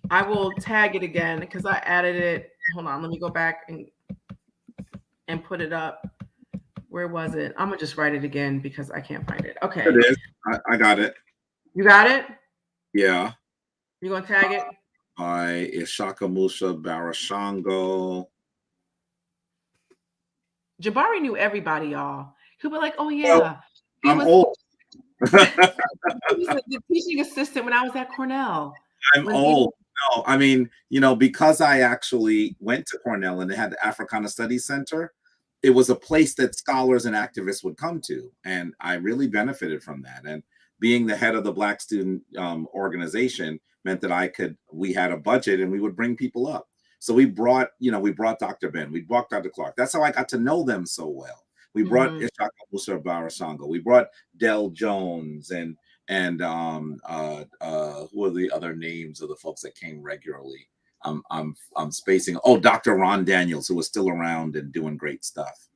I will tag it again because I added it. Hold on, let me go back and put it up. Where was it? I'm gonna just write it again because I can't find it. Okay. It is. I got it. You got it? Yeah. You gonna tag it? By Ishaka Musa Barashango. Jabari knew everybody, y'all. He'll be like, "Oh yeah, I'm old." He was the teaching assistant when I was at Cornell. I'm old. No, I mean, because I actually went to Cornell and they had the Africana Studies Center, it was a place that scholars and activists would come to. And I really benefited from that. And being the head of the Black student organization meant that we had a budget and we would bring people up. So we brought Dr. Ben, we brought Dr. Clark. That's how I got to know them so well. We brought Ishaka Musa Barashango. We brought Del Jones and who are the other names of the folks that came regularly? I'm spacing. Oh, Dr. Ron Daniels, who was still around and doing great stuff.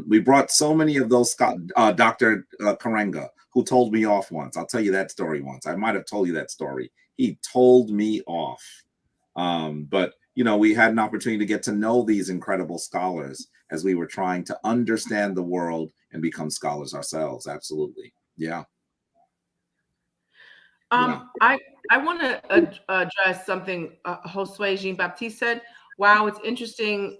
We brought so many of those. Dr. Karenga, who told me off once. I'll tell you that story once. I might have told you that story. He told me off. But we had an opportunity to get to know these incredible scholars as we were trying to understand the world and become scholars ourselves. Absolutely. Yeah. I want to address something Josue Jean-Baptiste said. Wow, it's interesting.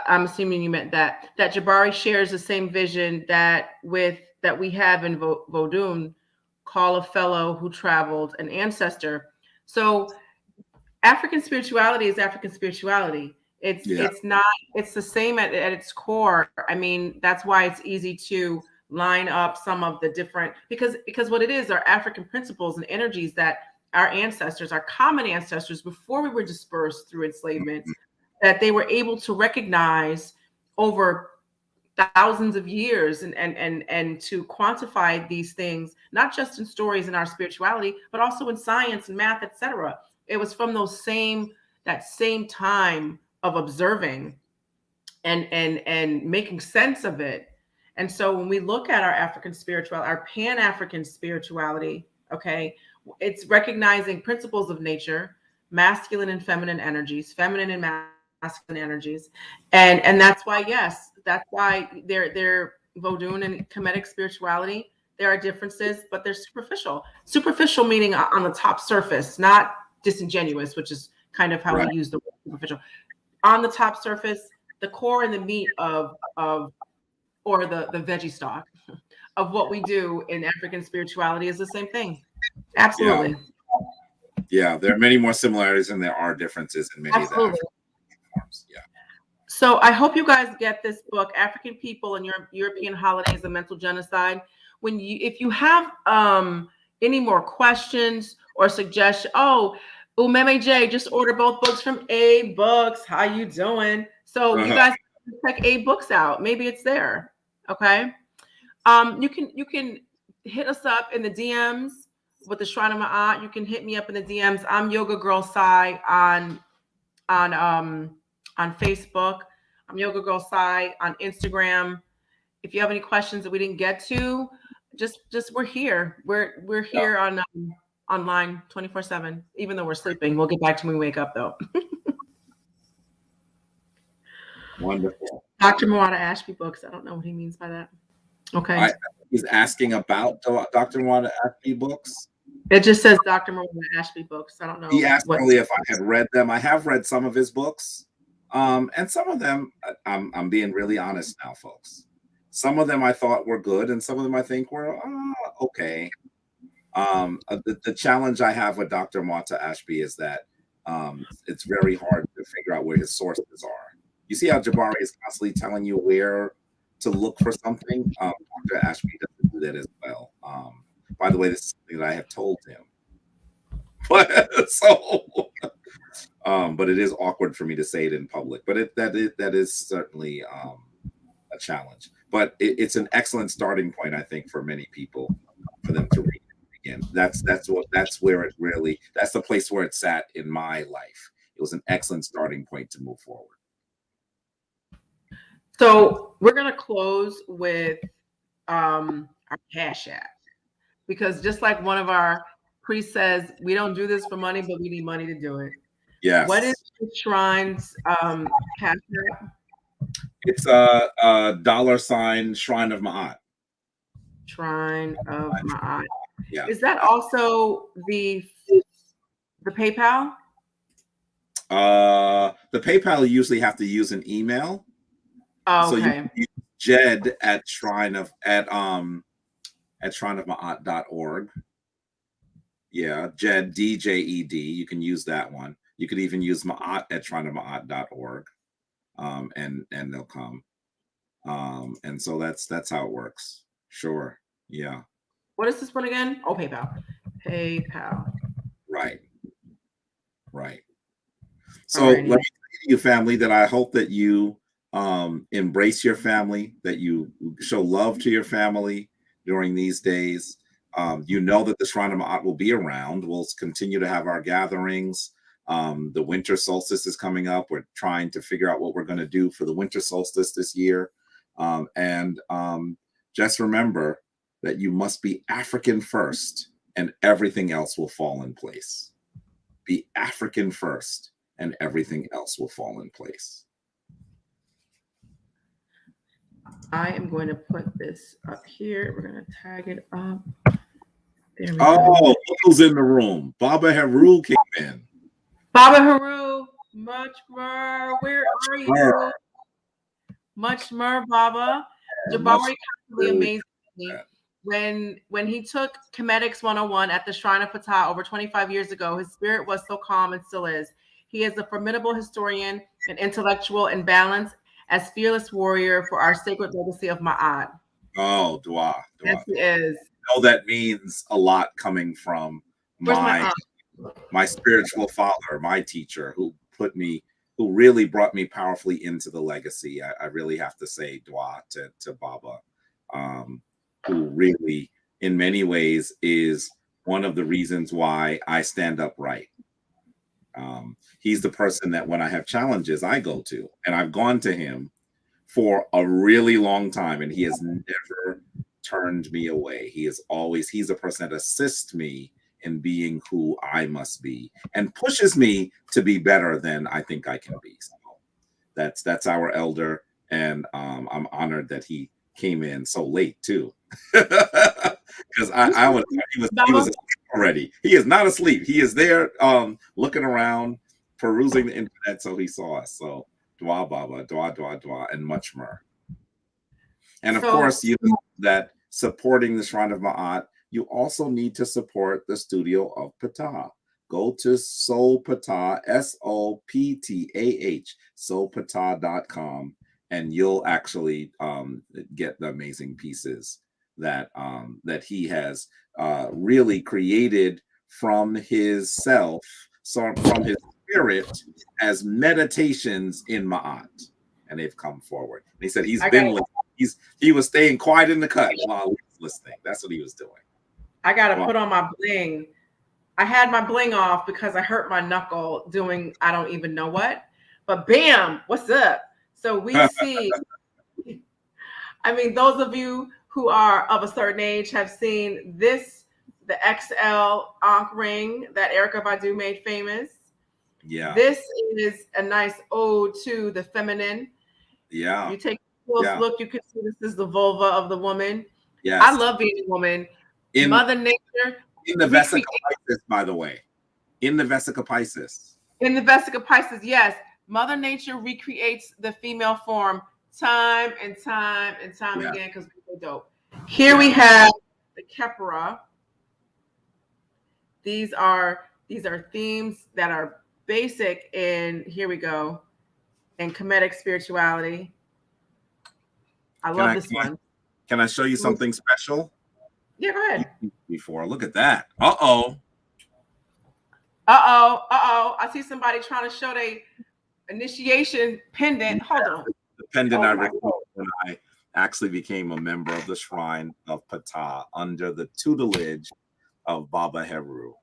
I'm assuming you meant that Jabari shares the same vision that we have in Vodun, call a fellow who traveled, an ancestor. So African spirituality is African spirituality. It's the same at its core. I mean, that's why it's easy to line up some of the different, because what it is are African principles and energies that our ancestors, our common ancestors, before we were dispersed through enslavement, that they were able to recognize over thousands of years and to quantify these things, not just in stories in our spirituality, but also in science and math, etc. It was from that same time of observing and making sense of it. And so when we look at our African spirituality, our Pan-African spirituality, okay, it's recognizing principles of nature, masculine and feminine energies, feminine and masculine energies. And that's why, yes, that's why they're Vodun and Kemetic spirituality. There are differences, but they're superficial. Superficial meaning on the top surface, not disingenuous, which is kind of how we use the word superficial. On the top surface, the core and the meat of or the veggie stock of what we do in African spirituality is the same thing. Absolutely. Yeah, there are many more similarities than there are differences in many of the African forms. Yeah. So I hope you guys get this book, African People and European Holidays of Mental Genocide. If you have any more questions or suggestions, Umeme J, just order both books from A Books. How you doing? So you guys check A Books out. Maybe it's there. Okay. You can hit us up in the DMs with the Shrine of Ma'at. You can hit me up in the DMs. I'm Yoga Girl Sai on Facebook. I'm Yoga Girl Sai on Instagram. If you have any questions that we didn't get to, just we're here. We're here on online 24/7. Even though we're sleeping, we'll get back to when we wake up though. Wonderful. Dr. Moana Ashby Books. I don't know what he means by that. Okay. He's asking about Dr. Wanda Ashby books. It just says Dr. Wanda Ashby books. I don't know. He asked earlier if I had read them. I have read some of his books. And some of them, I'm being really honest now, folks. Some of them I thought were good, and some of them I think were okay. The challenge I have with Dr. Wanda Ashby is that it's very hard to figure out where his sources are. You see how Jabari is constantly telling you where to look for something? Dr. Ashby doesn't do that as well. By the way, this is something that I have told him. But but it is awkward for me to say it in public. But that is certainly a challenge. But it's an excellent starting point, I think, for many people for them to read it again. That's where it really, that's the place where it's at in my life. It was an excellent starting point to move forward. So we're gonna close with our Cash App, because just like one of our priests says, we don't do this for money, but we need money to do it. Yes. What is the Shrine's Cash App? It's a $ Shrine of Ma'at. Shrine of Ma'at. Yeah. Is that also the PayPal? The PayPal, you usually have to use an email. Oh, so okay. you can use Jed at shrineofma'at.org. Yeah, Jed, DJED. You can use that one. You could even use Ma'at at shrineofma'at.org. And they'll come. And so that's how it works. Sure. Yeah. What is this one again? Oh, PayPal. PayPal. Right. So let me tell you, family, that I hope that you embrace your family, that you show love to your family during these days. You know that the Shrine of Ma'at will be around. We'll continue to have our gatherings. The winter solstice is coming up. We're trying to figure out what we're going to do for the winter solstice this year. And just remember that you must be African first, and everything else will fall in place. Be African first, and everything else will fall in place. I am going to put this up here. We're going to tag it up. There we go. Look who's in the room. Baba Haru came in. Baba Haru, much more. Where are you? Much more, Baba. Jabari constantly amazed me. When he took Comedics 101 at the Shrine of Ptah over 25 years ago, his spirit was so calm and still is. He is a formidable historian, an intellectual and balanced, as fearless warrior for our sacred legacy of Ma'at. Oh, Dua. Yes, he is. I know that means a lot coming from my spiritual father, my teacher, who really brought me powerfully into the legacy. I really have to say Dua to Baba, who really, in many ways, is one of the reasons why I stand upright. He's the person that when I have challenges, I go to, and I've gone to him for a really long time, and he has never turned me away. He's a person that assists me in being who I must be and pushes me to be better than I think I can be. So that's our elder, and I'm honored that he came in so late too, because he was asleep already. He is not asleep. He is there, looking around, perusing the internet, so he saw us. So Dua Baba, Dua, and much more. And of course, you know that supporting the Shrine of Ma'at, you also need to support the Studio of Ptah. Go to Soul Ptah, SOPTAH, soulptah.com, and you'll actually get the amazing pieces that he has really created from his self, from his spirit, as meditations in Ma'at, and they've come forward. And he said he was staying quiet in the cut while he was listening. That's what he was doing. I gotta put on my bling. I had my bling off because I hurt my knuckle doing I don't even know what. But bam, what's up? So we see. I mean, those of you who are of a certain age have seen this, the XL Ankh ring that Erykah Badu made famous. Yeah. This is a nice ode to the feminine. Yeah. You take close look, you can see this is the vulva of the woman. Yes. I love being a woman. Mother Nature. In the Vesica Piscis, by the way. In the Vesica Piscis. In the Vesica Piscis, yes. Mother Nature recreates the female form time and time and time again because we're dope. Here we have the Kepra. These are themes that are basic in, here we go, in Kemetic spirituality. I love this one. Can I show you something special? Yeah, go ahead. Before, look at that. Uh-oh. I see somebody trying to show their initiation pendant. Hold on. The pendant I received when I actually became a member of the Shrine of Ptah under the tutelage of Baba Heru.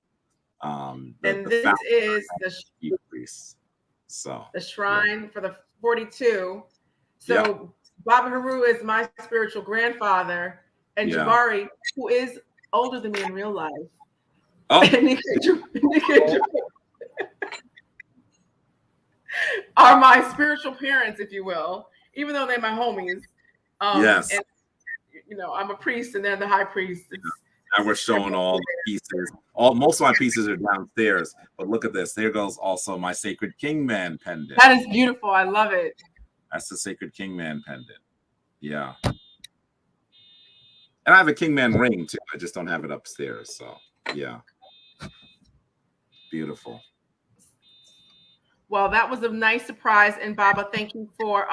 This is the priest. So the shrine for the 42. So Baba Heru is my spiritual grandfather, and Jabari, who is older than me in real life. Oh. Are my spiritual parents, if you will, even though they're my homies. Yes. And, you know, I'm a priest and they're the high priest. Now we're showing all the pieces. Most of my pieces are downstairs, but look at this. There goes also my Sacred Kingman pendant. That is beautiful. I love it. That's the Sacred Kingman pendant. Yeah. And I have a Kingman ring too. I just don't have it upstairs. So yeah. Beautiful. Well, that was a nice surprise. And Baba, thank you for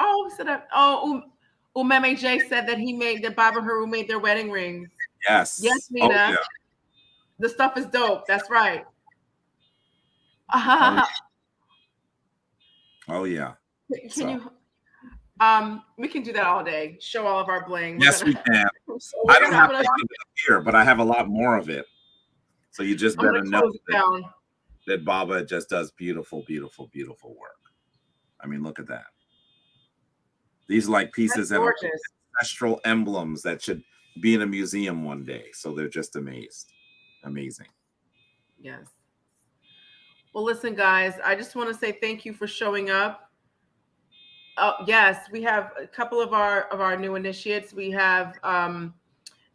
Umeme J said that Baba Heru made their wedding rings. Yes. Yes, Nina. Oh, yeah. The stuff is dope. That's right. Oh yeah. Can you we can do that all day. Show all of our bling. Yes, we can. I don't have it here, but I have a lot more of it. So you just better know that Baba just does beautiful, beautiful, beautiful work. I mean, look at that. These are like pieces that are ancestral emblems that should be in a museum one day. So they're just amazing. Yes. Well, listen, guys, I just want to say thank you for showing up. Yes, we have a couple of our new initiates. We have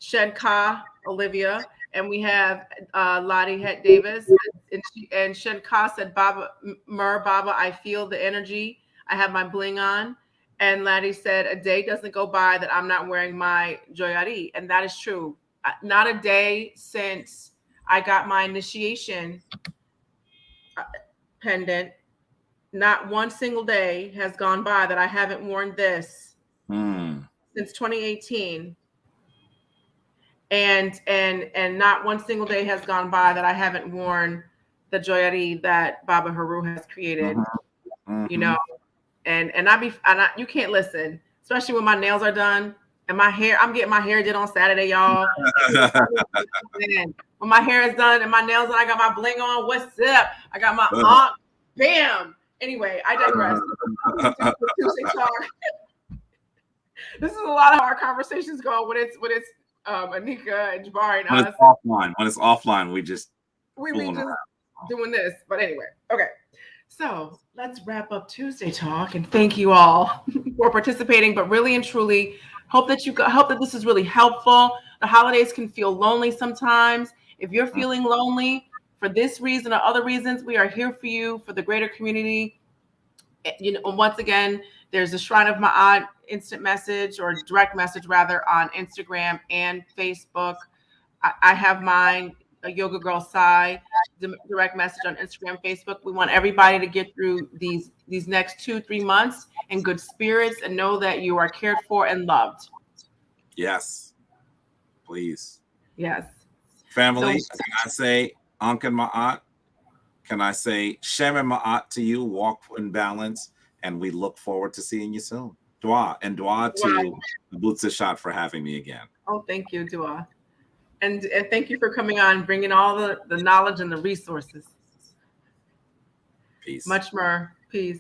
Shenka Olivia, and we have Lottie Het Davis. And Shenka said, Baba, I feel the energy. I have my bling on. And Lottie said, a day doesn't go by that I'm not wearing my joyari. And that is true. Not a day since I got my initiation pendant. Not one single day has gone by that I haven't worn this since 2018. And not one single day has gone by that I haven't worn the joyari that Baba Heru has created. You know, and you can't listen, especially when my nails are done and my hair. I'm getting my hair did on Saturday, y'all. When my hair is done and my nails and I got my bling on, what's up? I got my bam. Anyway, I digress. This is a lot of our conversations go when it's Anika and Jabari and us. When it's offline, we just doing this. But anyway, okay. So let's wrap up Tuesday Talk, and thank you all for participating. But really and truly, hope that this is really helpful. The holidays can feel lonely sometimes. If you're feeling lonely for this reason or other reasons, we are here for you, for the greater community. You know, once again, there's a Shrine of Ma'at instant message or direct message rather on Instagram and Facebook. I have mine, a Yoga Girl Sai, direct message on Instagram, Facebook. We want everybody to get through these next 2-3 months in good spirits and know that you are cared for and loved. Yes, please. Yes. Family, can I say Ankan Ma'at? Can I say Shem Ma'at to you? Walk in balance, and we look forward to seeing you soon. Dua to the Butza Shot for having me again. Oh, thank you, Dua. And thank you for coming on, bringing all the knowledge and the resources. Peace. Much more. Peace.